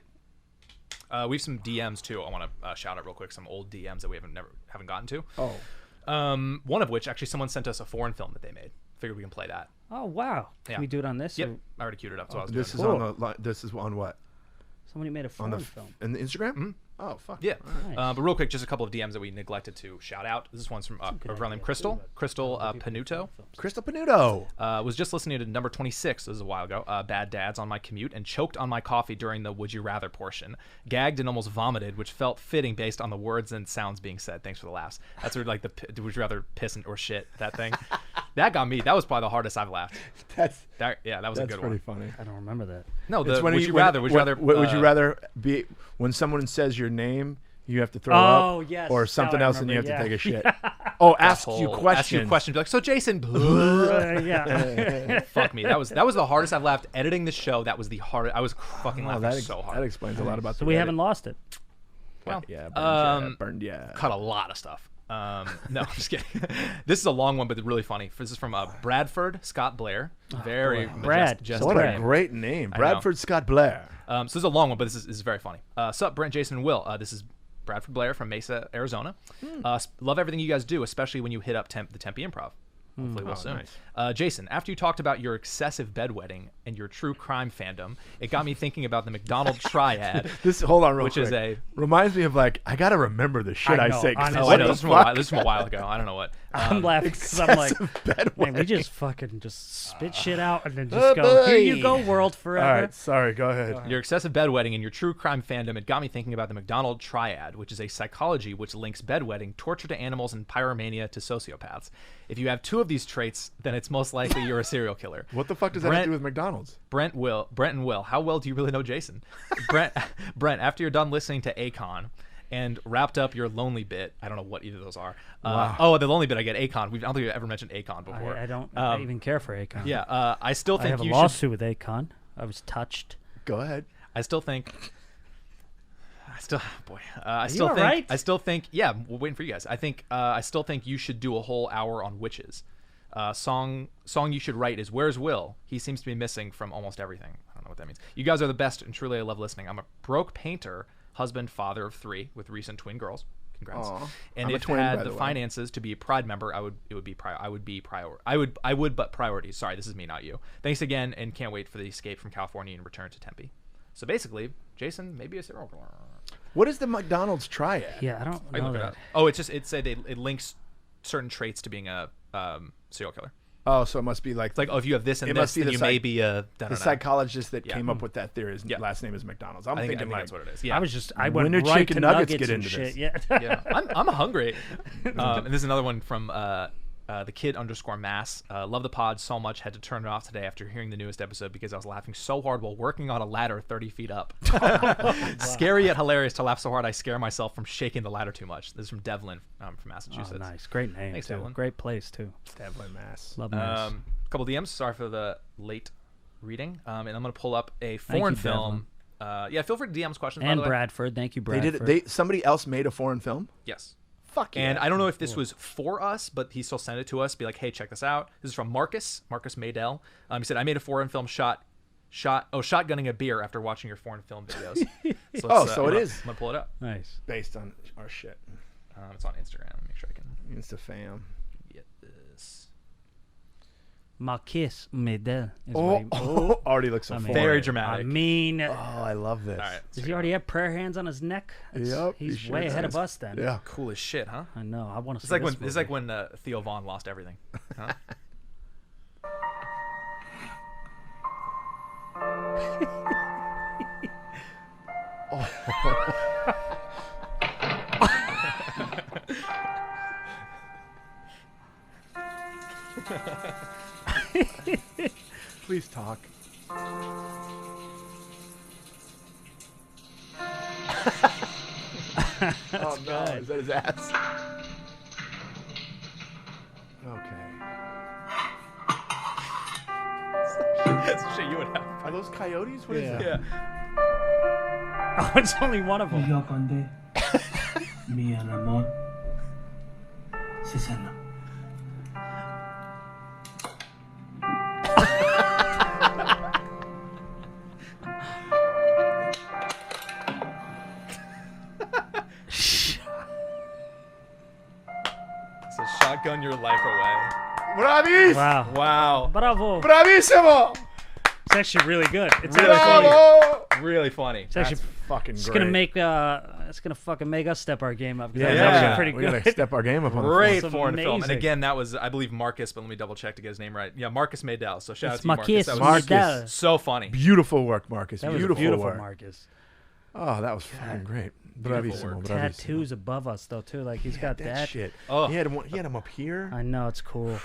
We have some DMs too. I want to shout out real quick some old DMs that we haven't gotten to. Oh, One of which actually someone sent us a foreign film that they made. Figured we can play that. Oh wow! Yeah. Can we do it on this? Yep. Or I already queued it up. So I was this doing is on the. This is on what? somebody made a On foreign the film. in the Instagram? Oh fuck. Yeah. Nice. But real quick, just a couple of DMs that we neglected to shout out. This one's from a girl named Crystal. Crystal Panuto. Crystal Panuto. Was just listening to number 26. This was a while ago. Bad Dads on my commute and choked on my coffee during the Would You Rather portion. Gagged and almost vomited, which felt fitting based on the words and sounds being said. Thanks for the laughs. That's sort of like the Would You Rather piss or shit, that thing. That got me. That was probably the hardest I've laughed. That was a good pretty one. funny. I don't remember that. No, It's when would you- you when- rather? Would you rather? Would you rather be when someone says your name, you have to throw Oh, up, yes. or Now something I else, and you have remember, to take a yeah. shit. Oh, ask you questions. Ask you a question. Be like, so Jason. Yeah. Fuck me. That was the hardest I've laughed editing the show. That was the hardest. I was fucking Oh, laughing so hard. that explains a lot about. So the we Reddit. haven't lost it. Well, burned yeah. cut a lot of stuff. No, I'm just kidding. This is a long one, but really funny. This is from Bradford Scott Blair. Very Brad. Just What Brad. a great name, know. Bradford Scott Blair. So this is a long one, but this is very funny. Sup, Brent, Jason, and Will. This is Bradford Blair from Mesa, Arizona. Love everything you guys do, especially when you hit up the Tempe Improv. Hopefully we'll soon. nice. Jason, after you talked about your excessive bedwetting and your true crime fandom, it got me thinking about the McDonald's triad. Hold on, real Which quick. is a- reminds me of like I gotta remember the shit I I know, say. 'cause honestly. Oh, what I know. the This is, from a while, fuck? this is from a while ago. I don't know what. I'm laughing because I'm like, Excessive man, we bedwetting. just fucking just spit shit out and then Oh, just go, here you boy. go, world forever. All right, sorry. Go ahead. Your excessive bedwetting and your true crime fandom, it got me thinking about the McDonald triad, which is a psychology which links bedwetting, torture to animals, and pyromania to sociopaths. If you have two of these traits, then it's most likely you're a serial killer. What the fuck does that have to Brent- do with McDonald's? Brent and Will, how well do you really know Jason? Brent, after you're done listening to Akon and wrapped up your lonely bit, I don't know what either of those are. Oh, the lonely bit I get, Akon. I don't think we've ever mentioned Akon before. I don't I even care for Akon. Yeah, I still I think have a you should. lawsuit with Akon. I was touched. Go ahead. I still think. alright? I still think. Yeah, we're waiting for you guys. I still think you should do a whole hour on witches. Song you should write is "Where's Will? He seems to be missing from almost everything." I don't know what that means. You guys are the best, and truly I love listening. I'm a broke painter, husband, father of 3 with recent twin girls. Congrats. Aw. And I'm a if twin, had by the the way. finances to be a Pride member, I would, but priorities. Sorry, this is me, not you. Thanks again, and can't wait for the escape from California and return to Tempe. So basically, Jason, maybe a serial killer. What is the McDonald's triad? Yeah, I don't I can know look it that. up. Oh, it links certain traits to being a serial killer. Oh, so it must be like It's like, oh, if you have this and It this, must be then the you psych- may be a the psychologist that Yeah. came up with that theory. His Yeah. last name is McDonald's. I think thinking like that's what it is. Yeah, I went Winter right chicken to nuggets nuggets get and into shit. this. Yeah. yeah. I'm hungry. And this is another one from the kid_mass. Love the pod so much, had to turn it off today after hearing the newest episode because I was laughing so hard while working on a ladder 30 feet up. Scary yet hilarious to laugh so hard I scare myself from shaking the ladder too much. This is from Devlin from Massachusetts. Oh, nice. Great name, Thanks, too. Devlin. Great place, too. Devlin Mass. Love Mass. Couple DMs. Sorry for the late reading. And I'm going to pull up a foreign you, film. Yeah, feel free to DM us questions. by And the way. Bradford. Thank you, They Bradford. did it. Somebody else made a foreign film. Yes. Fuck yeah. And I don't know if this was for us, but he still sent it to us. Be like, hey, check this out. This is from Marcus Maydell. He said, I made a foreign film shotgunning a beer after watching your foreign film videos. So so it is. I'm gonna pull it up. Nice. Based on our shit. It's on Instagram. Let me make sure I can Insta fam. get this. Marquis Medel. Is what he- Already looks so I mean- foreign. Very I dramatic. mean, Oh, I love this. All right. does he already have prayer hands on his neck? Yep, he He's sure way ahead does. of us then. Yeah. Cool as shit, huh? I know. I want to see It's like this when it's movie. like when Theo Vaughn lost everything. Huh? Please talk. Oh no, is that his ass? Okay. That's shit you would have. Are those coyotes? What is Yeah. that? Yeah. Oh, it's only one of them. Miguel Conde, Mia Ramon, Susana. So shotgun your life away. Bravis! Wow. Wow. Bravo. Bravissimo! It's actually really good. It's Really actually funny. Bravo! Really funny. It's actually fucking It's great. gonna fucking make us step our game up. 'Cause Yeah, that was yeah. actually We pretty we good. gotta step our game up on the Great That's foreign film. And amazing. again, that was, I believe, Marcus, but let me double check to get his name right. Yeah, Marcus Maydell. So shout out It's to you, Marcus. Marcus That was Maydell. so funny. Beautiful work, Marcus. That was beautiful work. Marcus. Oh, that was fucking great. Bravissimo, bravissimo. Tattoos above us though too. Like he's got that shit. Oh. He had him up here. I know it's cool.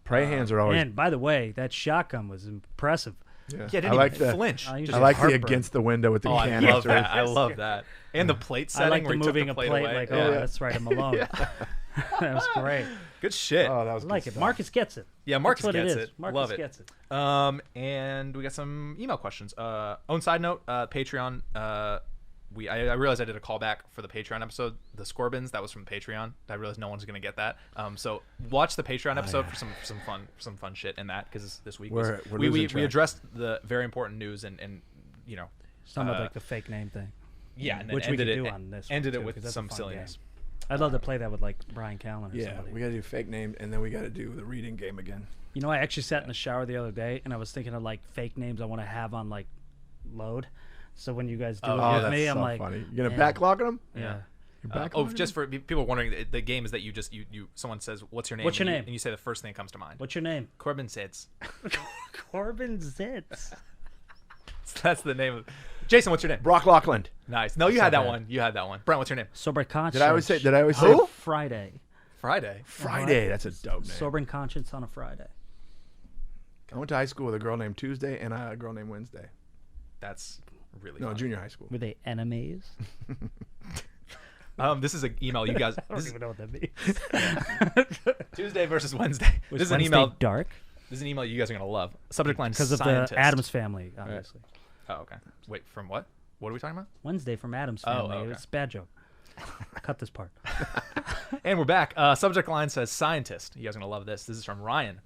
Pray hands are always. And by the way, that shotgun was impressive. Yeah, Yeah, didn't I like even the flinch. I Just- I like the heartburn. against the window with the Oh, I canister. love that. I love that. And the plate I setting like where the he took moving the a plate plate away. like, Yeah. oh, that's right, I'm alone. That was great. Good shit. Oh, that was I good like it. stuff. Marcus gets it. Yeah, Marcus That's what gets it is. it. Marcus Love it. gets it. And we got some email questions. On side note, Patreon. I realized I did a callback for the Patreon episode. The Scorbins, that was from Patreon. I realized no one's gonna get that. So watch the Patreon episode for some fun shit in that, because this week We're we losing track. addressed the very important news and you know Some of like the fake name thing. yeah, and then Which we ended could it do on this one, ended too, it 'cause with that's a some fun silliness. I'd love to play that with like Brian Callen or Yeah, somebody. we gotta do fake name, and then we gotta do the reading game again. You know, I actually sat in the shower the other day and I was thinking of like fake names I want to have on like load. So when you guys do it Oh, with that's me, so I'm like, funny. You gonna yeah. backlog them? Yeah. You're backlogging Just for people wondering, the game is that you someone says, "What's your name?" What's your name? And you say the first thing that comes to mind. What's your name? Corbin Sitz. Corbin Zitz. That's the name of. Jason, what's your name? Brock Lockland. Nice. No, you had that bad. one. You had that one. Brent, what's your name? Sober conscience. Did I always say? on a Friday? Friday. Friday? That's a dope name. Sobering conscience on a Friday. I went to high school with a girl named Tuesday and a girl named Wednesday. That's really No, fun. junior high school. Were they enemies? This is an email you guys. I don't This is even know what that means. Tuesday versus Wednesday. Was This is an Wednesday email. dark This is an email you guys are gonna love. Subject line: because of scientist. the Adams family, obviously. Oh, okay. Wait, from what? What are we talking about? Wednesday from Adams Oh, family. okay. It's a bad joke. Cut this part. And we're back. Subject line says scientist. You guys are going to love this. This is from Ryan.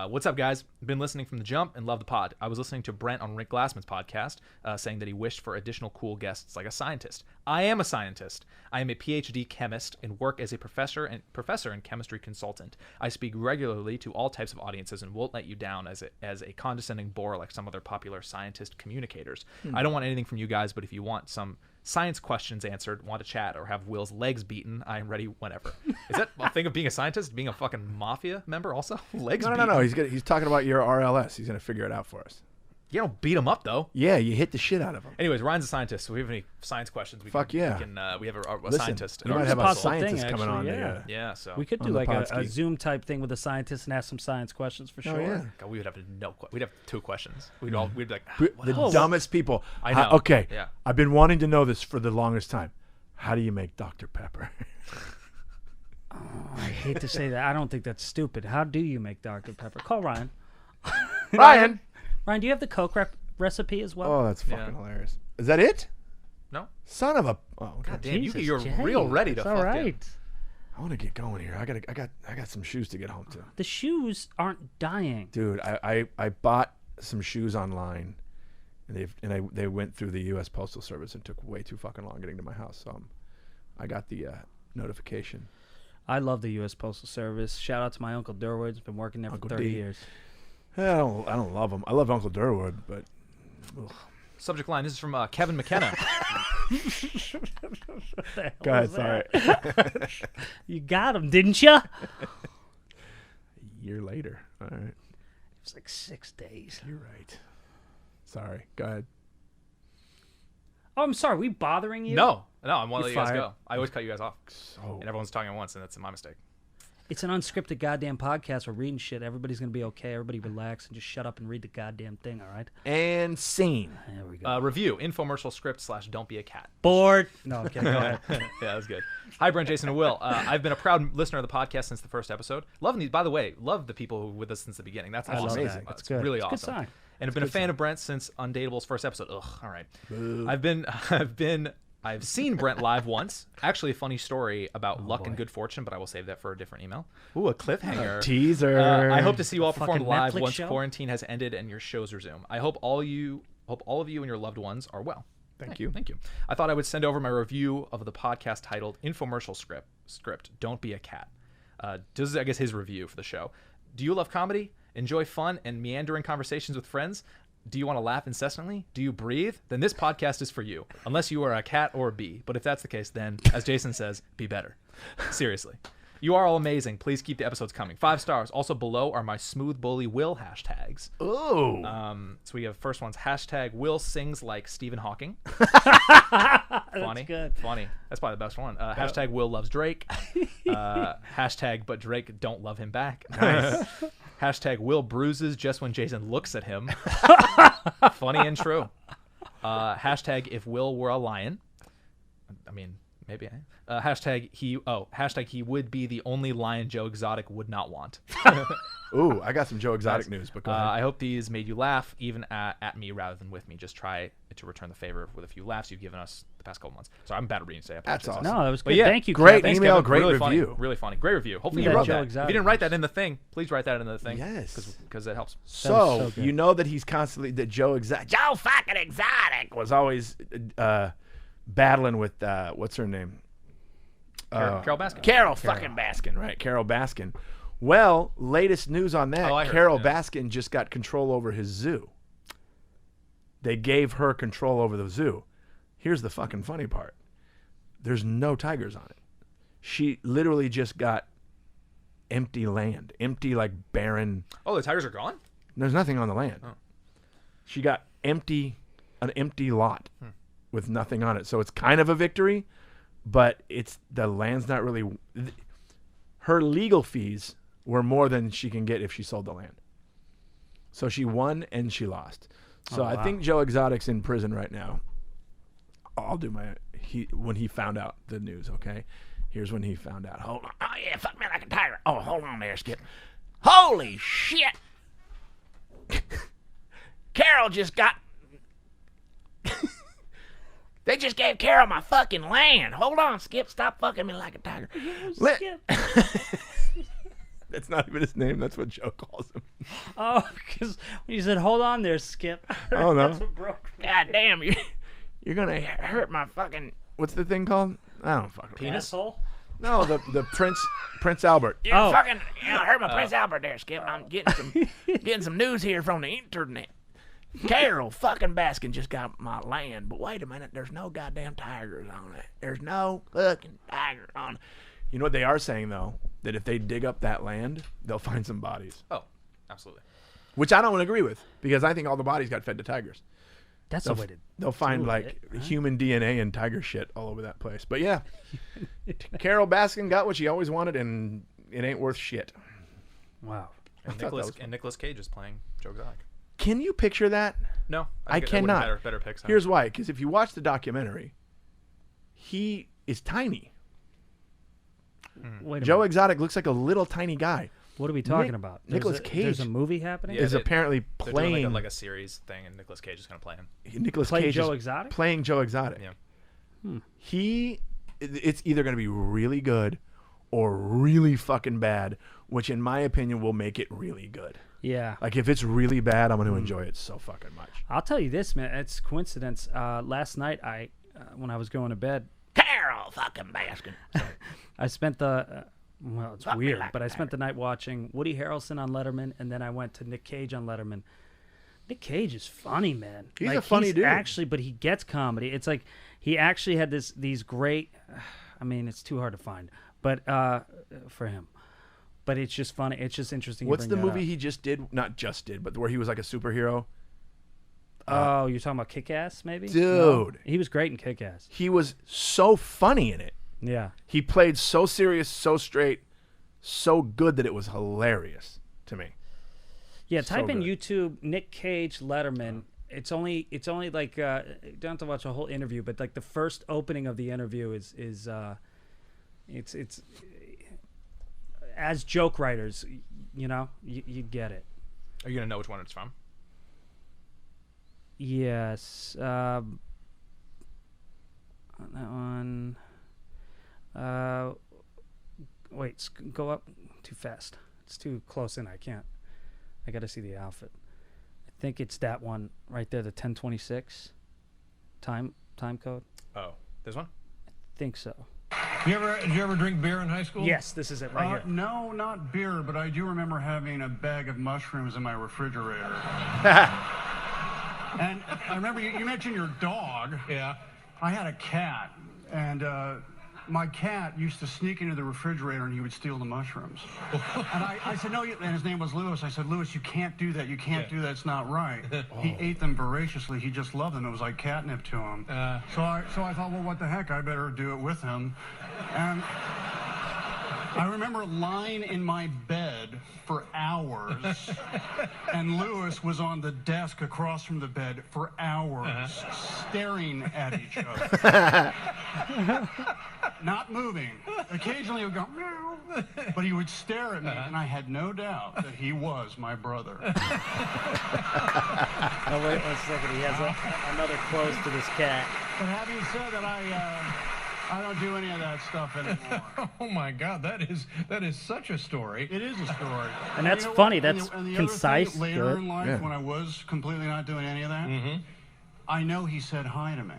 What's up, guys? Been listening from the jump and love the pod. I was listening to Brent on Rick Glassman's podcast saying that he wished for additional cool guests like a scientist. I am a scientist. I am a PhD chemist and work as a professor and chemistry consultant. I speak regularly to all types of audiences and won't let you down as a condescending bore like some other popular scientist communicators. I don't want anything from you guys, but if you want some science questions answered, want to chat, or have Will's legs beaten, I am ready whenever. Is that a thing of being a scientist? Being a fucking mafia member also? Legs No, beaten? no, no. He's talking about your RLS. He's gonna figure it out for us. You don't beat him up, though. Yeah, you hit the shit out of him. Anyways, Ryan's a scientist, so if we have any science questions, Fuck yeah. we have a Listen, scientist. you in our might have a possible scientist thing, coming on. actually, there. Yeah, so We could On do the like a Podski. Zoom type thing with a scientist and ask some science questions for sure. yeah. God, we would have we'd have 2 questions. We'd be like, what The else? dumbest people. I know. Okay. Yeah. I've been wanting to know this for the longest time. How do you make Dr. Pepper? I hate to say that. I don't think that's stupid. How do you make Dr. Pepper? Call Ryan. Ryan. Ryan, do you have the Coke recipe as well? Oh, that's fucking Yeah. hilarious. Is that it? No? Son of a. Oh, okay. God damn, Jesus, you're Jay, real ready to it's all fucking. right. I want to get going here. I got some shoes to get home to. The shoes aren't dying. Dude, I bought some shoes online, and they went through the U.S. Postal Service and took way too fucking long getting to my house. So I got the notification. I love the U.S. Postal Service. Shout out to my Uncle Durwood. He's been working there Uncle for 30 D. years. I don't love them. I love Uncle Durwood, but ugh. Subject line, this is from Kevin McKenna. Go ahead. Sorry. You got him, didn't you? A year later. All right. It was like 6 days. You're right. Sorry. Go ahead. Oh, I'm sorry. We bothering you? No, I'm one to let You're you guys fired. go. I always cut you guys off. So And everyone's talking at once, and that's my mistake. It's an unscripted goddamn podcast. We're reading shit. Everybody's going to be okay. Everybody relax and just shut up and read the goddamn thing, all right? and scene. There we go. Review, infomercial script / don't be a cat. Bored. No, okay, go ahead. Yeah, that was good. Hi, Brent, Jason, and Will. I've been a proud listener of the podcast since the first episode. Loving these, by the way, love the people who were with us since the beginning. That's awesome. love that. Amazing. That's It's good. really It's a good awesome. sign. And I've been a fan of Brent since Undateable's first episode. Ugh, all right. I've seen Brent live once. Actually, a funny story about luck and good fortune, but I will save that for a different email. Ooh, a cliffhanger. Teaser. I hope to see you all perform fucking live Netflix once show? quarantine has ended and your shows resume. I hope all of you and your loved ones are well. Thank you. Thank you. I thought I would send over my review of the podcast titled Infomercial Script, Don't Be a Cat. This is, I guess, his review for the show. Do you love comedy? Enjoy fun and meandering conversations with friends? Do you want to laugh incessantly? Do you breathe? Then this podcast is for you, unless you are a cat or a bee. But if that's the case, then, as Jason says, be better. Seriously. You are all amazing. Please keep the episodes coming. 5 stars. Also below are my Smooth Bully Will hashtags. Ooh. So we have first one's hashtag Will sings like Stephen Hawking. Funny. good. Funny. That's probably the best one. Hashtag Will loves Drake. Hashtag but Drake don't love him back. Nice. Hashtag Will bruises just when Jason looks at him. Funny and true. Hashtag if Will were a lion. I mean, maybe. Hashtag he would be the only lion Joe Exotic would not want. Ooh, I got some Joe Exotic news, but go ahead. I hope these made you laugh, even at me rather than with me. Just try to return the favor with a few laughs you've given us the past couple months. So I'm bad at reading today. I That's apologize. awesome. No, that was But good. yeah, Thank you. great Kevin. email, Kevin. great really review. Funny, really funny. Great review. Hopefully Yeah, you wrote Joe that. Exotic. If you didn't write that in the thing, please write that in the thing. Yes. Because it helps. So, so good. you know that he's constantly that Joe fucking Exotic was always battling with what's her name? Carol Baskin. Carol fucking Baskin, right? Carol Baskin. Well, latest news on that, Oh, I heard, Carol yeah. Baskin just got control over his zoo. They gave her control over the zoo. Here's the fucking funny part. There's no tigers on it. She literally just got empty land, empty like barren. Oh, the tigers are gone? There's nothing on the land. Oh. She got an empty lot with nothing on it. So it's kind of a victory, but the land's not really. Her legal fees were more than she can get if she sold the land. So she won and she lost. So I wow. think Joe Exotic's in prison right now. I'll do when he found out the news, okay? Here's when he found out. Hold on. Oh, yeah, fuck me like a tiger. Oh, hold on there, Skip. Holy shit. Carol just got... They just gave Carol my fucking land. Hold on, Skip. Stop fucking me like a tiger. Skip. That's not even his name. That's what Joe calls him. Oh, because when you said, hold on there, Skip. Oh, no. That's what broke. God damn, you're going to hurt my fucking... What's the thing called? I don't fucking... Penis? Asshole? No, the Prince Albert. You Oh. fucking hurt my Prince Albert there, Skip. I'm getting some news here from the internet. Carol fucking Baskin just got my land, but wait a minute, there's no goddamn tigers on it. There's no fucking tiger on it. You know what they are saying though? That if they dig up that land, they'll find some bodies. Oh, absolutely. Which I don't agree with, because I think all the bodies got fed to tigers. That's the way to They'll find do like it, right? human DNA and tiger shit all over that place. But yeah, Carol Baskin got what she always wanted, and it ain't worth shit. Wow. And thought that was Nicolas Cage is playing Joe Exotic. Can you picture that? No, I think there would've cannot. been Better picks. Here's why. Because if you watch the documentary, he is tiny. Wait a Joe minute. Exotic looks like a little tiny guy. What are we talking about? Nicolas There's a Cage movie happening? Yeah, is apparently They're playing doing like a series thing, and Nicolas Cage is going to play him. Nicolas Play Cage Joe is Exotic? playing Joe Exotic. Yeah. It's either going to be really good or really fucking bad, which in my opinion will make it really good. Yeah. Like if it's really bad, I'm going to enjoy it so fucking much. I'll tell you this, man. It's coincidence. Last night, when I was going to bed, Carol fucking Baskin. I spent the well, it's Fuck me weird, like but a I spent the night watching Woody Harrelson on Letterman, and then I went to Nick Cage on Letterman. Nick Cage is funny, man. He's a funny dude. Actually, but he gets comedy. It's like he actually had these great. I mean, it's too hard to find, but for him. But it's just funny. It's just interesting. you What's bring the that movie up. he just did? Not just did, but where he was like a superhero. Oh, you're talking about Kick-Ass, maybe? Dude. No, he was great in Kick-Ass. He was so funny in it. Yeah. He played so serious, so straight, so good that it was hilarious to me. Yeah, So type in good. YouTube Nick Cage Letterman. It's only like you don't have to watch a whole interview, but like the first opening of the interview is it's as joke writers, you know, you get it. Are you going to know which one it's from? Yes, on that one. Wait, go up too fast. It's too close in. I can't. I got to see the outfit. I think it's that one right there, the 1026 time code. Oh, this one? Think so. Did you ever drink beer in high school? Yes, this is it right here. No, not beer, but I do remember having a bag of mushrooms in my refrigerator. And I remember you mentioned your dog. Yeah. I had a cat, and my cat used to sneak into the refrigerator and he would steal the mushrooms. And I said, no, and his name was Lewis. I said, Lewis, you can't do that. You can't do that. It's not right. He ate them voraciously. He just loved them. It was like catnip to him. So I thought, well, what the heck? I better do it with him. And I remember lying in my bed for hours, and Lewis was on the desk across from the bed for hours, staring at each other. Not moving. Occasionally he would go, meow, but he would stare at me, and I had no doubt that he was my brother. Oh, wait 1 second. He has another close to this cat. But having said that, I don't do any of that stuff anymore. Oh my God, that is such a story. It is a story. And that's you know funny. what? And That's the other concise. thing, later Good. in life, Yeah. when I was completely not doing any of that, I know he said hi to me.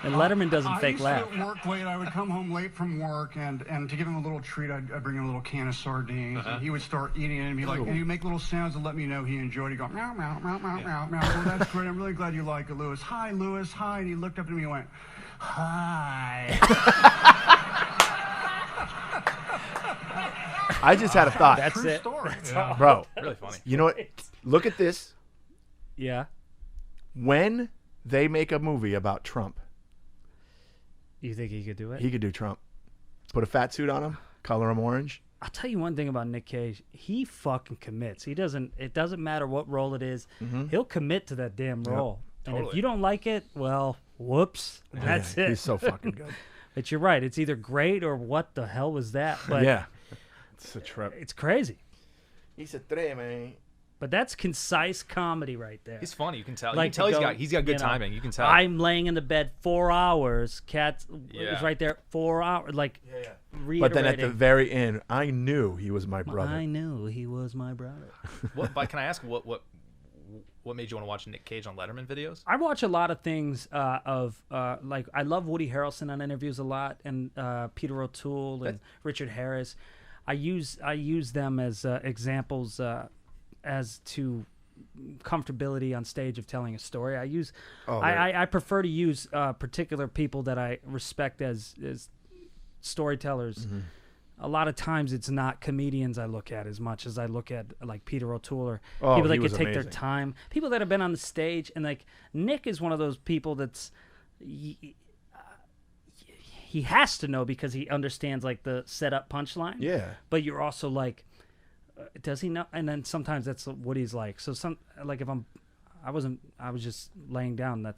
And Letterman doesn't I fake used laugh. to work late. I would come home late from work, and to give him a little treat, I'd bring him a little can of sardines, and he would start eating it, and be like, and he'd make little sounds to let me know he enjoyed it. He'd go, meow, meow, meow, meow, meow, meow. Oh, that's great. I'm really glad you like it, Lewis. Hi, Lewis. Hi. And he looked up at me and went, hi. I just had a thought. That's True it. story. Bro, Really funny. you know what? Look at this. Yeah. When they make a movie about Trump, You think he could do it? he could do Trump. Put a fat suit on him, color him orange. I'll tell you one thing about Nick Cage. He fucking commits. He doesn't. It doesn't matter what role it is. He'll commit to that damn role. And if totally. you don't like it, well, whoops. That's Yeah, it. He's so fucking good. But you're right. It's either great or what the hell was that? But Yeah. It's a trip. it's crazy. He's a treme. But that's concise comedy right there. He's funny. You can tell. Like You can tell to he's go, got good you know, timing. You can tell. I'm laying in the bed 4 hours. Cat Yeah. is right there 4 hours. Like, But then at the reiterating, very end, I knew he was my brother. I knew he was my brother. But can I ask what made you want to watch Nick Cage on Letterman videos? I watch a lot of things like I love Woody Harrelson on interviews a lot, and Peter O'Toole and Richard Harris. I use them as examples as to comfortability on stage of telling a story. I prefer to use particular people that I respect as storytellers. Mm-hmm. A lot of times it's not comedians I look at as much as I look at like Peter O'Toole or Oh, people that he could was take their amazing. time. People that have been on the stage, and like Nick is one of those people that's he has to know because he understands like the setup punchline. Yeah. But you're also like, does he know? And then sometimes that's what he's like. So if I was just laying down. I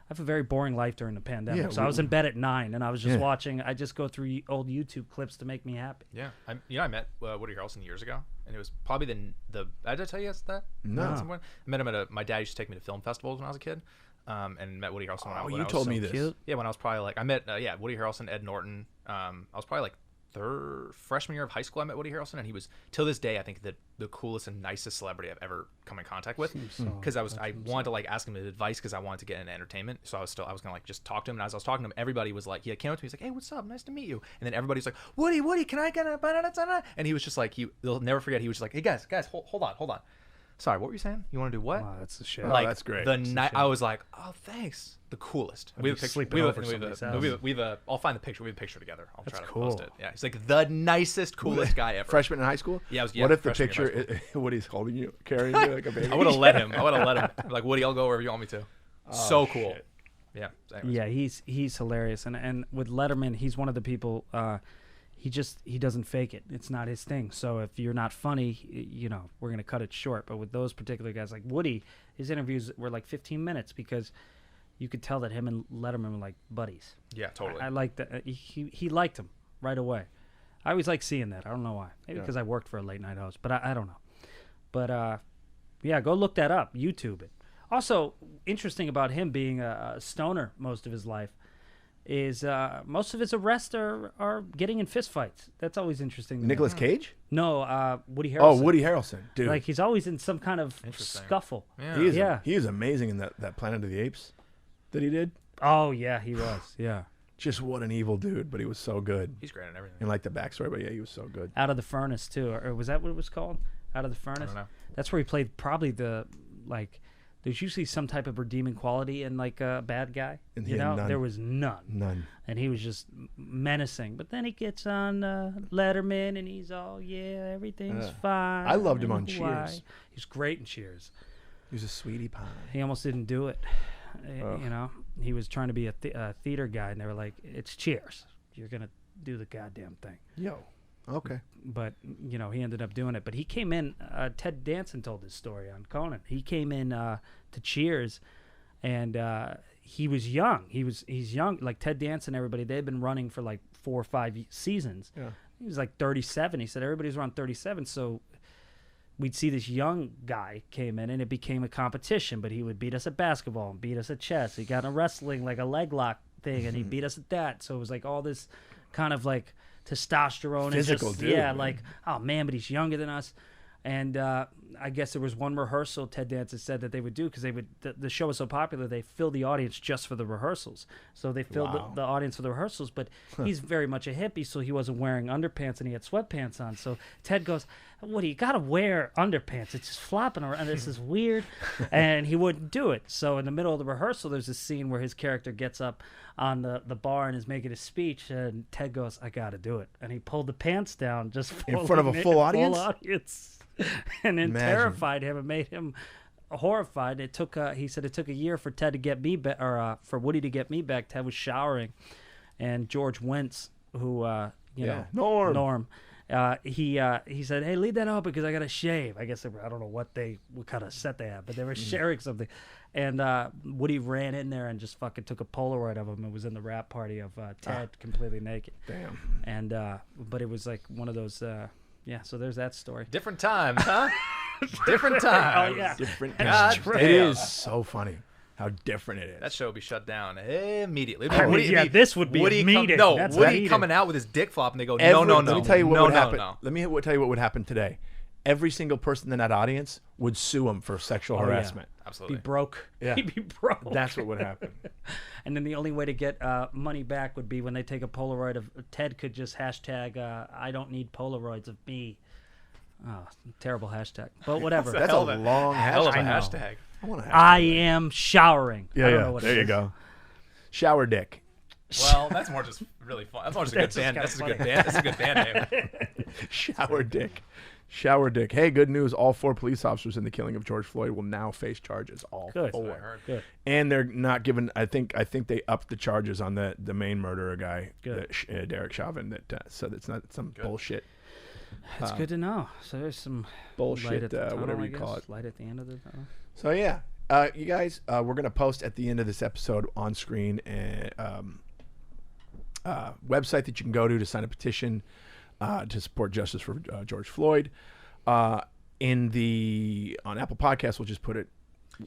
have a very boring life during the pandemic. Yeah, so I was in bed at 9 and I was just Yeah. watching. I just go through old YouTube clips to make me happy. Yeah, I met Woody Harrelson years ago, and it was probably the. Did I tell you that? No. At some point? I met him at my dad used to take me to film festivals when I was a kid, and met Woody Harrelson when I Oh, when you I was told so me this. cute. Yeah, when I was probably like I met Woody Harrelson, Ed Norton. I was probably like freshman year of high school. I met Woody Harrelson, and he was till this day I think the coolest and nicest celebrity I've ever come in contact with. Because I wanted to like ask him advice because I wanted to get into entertainment. So I was gonna like just talk to him. And as I was talking to him, everybody was like, he came up to me, he's like, "Hey, what's up? Nice to meet you." And then everybody's like, "Woody, can I get a?" And he was just like, they'll never forget. He was just like, "Hey guys, hold on. Sorry, what were you saying? You want to do what?" Wow, that's the shit. Oh, Like that's great. The night I was like, "Oh, thanks." The coolest. We have a picture. sleeping We have over a- we have a- somebody's we have a. I'll find the picture. We have a picture together. I'll try to post cool. it. Yeah, he's like the nicest, coolest guy ever. Freshman in high school? Yeah, What if the freshman in high picture, Woody's holding you, carrying you like a baby? I would have let him. Like, Woody, I'll go wherever you want me to. So cool. shit. Yeah. So anyways. Yeah, he's hilarious, and with Letterman, he's one of the people. He doesn't fake it. It's not his thing. So if you're not funny, we're gonna cut it short. But with those particular guys, like Woody, his interviews were like 15 minutes because you could tell that him and Letterman were like buddies. Yeah, totally. I like that. He liked him right away. I always like seeing that. I don't know why. Maybe because I worked for a late night host, but I don't know. But yeah, go look that up. YouTube it. Also, interesting about him being a stoner most of his life is most of his arrests are getting in fistfights. That's always interesting. to me. Nicolas Cage? No, Woody Harrelson. Oh, Woody Harrelson. Dude. Like he's always in some kind of Interesting. scuffle. Yeah. he is, yeah. he is amazing in that Planet of the Apes that he did. Oh yeah, he was. Yeah. Just what an evil dude, but he was so good. He's great at everything. And like the backstory, but yeah, he was so good. Out of the Furnace too, or was that what it was called? Out of the Furnace. know. That's where he played probably like there's usually some type of redeeming quality in like a bad guy. And he You had know, none. there was none. None. And he was just menacing. But then he gets on Letterman, and he's all, yeah, everything's fine. I loved him and on why. Cheers. He's great in Cheers. He was a sweetie pie. He almost didn't do it. You know, he was trying to be a theater guy, and they were like, it's Cheers. You're going to do the goddamn thing. Yo. Okay. But, you know, he ended up doing it. But he came in, Ted Danson told this story on Conan. He came in to Cheers, and he was young. He's young. Like Ted Danson, everybody, they had been running for like 4 or 5 seasons. Yeah. He was like 37. He said everybody's around 37, so we'd see this young guy came in, and it became a competition. But he would beat us at basketball and beat us at chess. He got in wrestling, like a leg lock thing, and he beat us at that. So it was like all this kind of like testosterone. Physical and just, dude, yeah, man. like, oh man, but he's younger than us. And I guess there was one rehearsal Ted Danson said that they would do because they would the show was so popular they filled the audience just for the rehearsals. So they filled Wow. the audience for the rehearsals, but he's very much a hippie, so he wasn't wearing underpants and he had sweatpants on. So Ted goes, "What do you got to wear underpants? It's just flopping around. This is weird," and he wouldn't do it. So in the middle of the rehearsal, there's this scene where his character gets up on the bar and is making a speech, and Ted goes, "I got to do it," and he pulled the pants down just In front of a full audience? And then Imagine. terrified him and made him horrified. It took he said it took a year for Ted to get me back, or for Woody to get me back. Ted was showering, and George Wentz, who you know, Norm, he said, "Hey, leave that open because I got to shave." I guess I don't know what kind of set they had, but they were sharing something. And Woody ran in there and just fucking took a Polaroid of him. It was in the rap party of Ted completely naked. Damn. And but it was like one of those. Yeah, so there's that story. Different times, huh? Different times. Oh yeah. Different. God It damn. is so funny how different it is. That show would be shut down immediately. I mean, yeah, this would be a meeting. No, That's Woody meeting. coming out with his dick flop, and they go, Every- no. Let me tell you what no, would no, happen. no. Let me tell you what would happen today. Every single person in that audience would sue him for sexual yeah. harassment. Be Absolutely. broke. Yeah. He'd be broke. That's what would happen. And then the only way to get money back would be when they take a Polaroid of Ted could just hashtag I don't need Polaroids of me. Oh, terrible hashtag. But whatever. That's a Hell of a- long Hell of a hashtag. know. hashtag. I want to I am showering. I Yeah, don't yeah. know what There it you is. go. Shower dick. Well, that's more just really fun. That's more just a good That's just band. kinda That's a good funny. band. That's a good band name. Shower dick. Shower dick. Hey, good news. All 4 police officers in the killing of George Floyd will now face charges. All Good. 4. Good. And they're not given. I think they upped the charges on the main murderer guy, Good. Derek Chauvin. That so that's not some bullshit. That's good to know. So there's some Bullshit, light at the tunnel, whatever I you call guess. it. Light at the end of the tunnel. So yeah, you guys, we're gonna post at the end of this episode on screen a website that you can go to sign a petition to support justice for George Floyd. On Apple Podcasts, we'll just put it.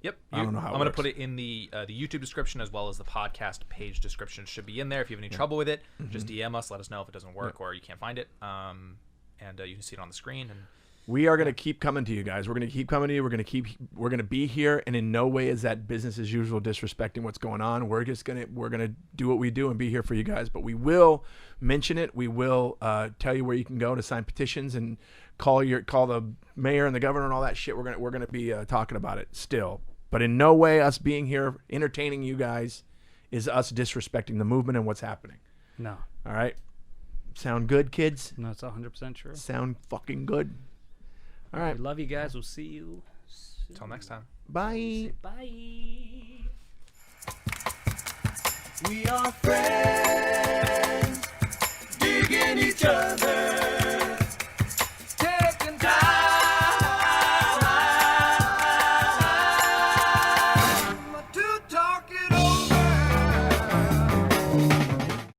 Yep. I don't know how it I'm going to works. put it in the YouTube description as well as the podcast page description. Should be in there. If you have any trouble with it, just DM us. Let us know if it doesn't work or you can't find it. And you can see it on the screen. And We are going to keep coming to you guys. We're going to keep coming to you. We're going to be here, and in no way is that business as usual, disrespecting what's going on. We're going to do what we do and be here for you guys. But we will mention it. We will tell you where you can go to sign petitions and call the mayor and the governor and all that shit. We're going to be talking about it still. But in no way us being here entertaining you guys is us disrespecting the movement and what's happening. No. All right. Sound good, kids? No, it's 100% true. Sound fucking good. All right. We love you guys. We'll see you. until next time. Bye. Bye. We are friends.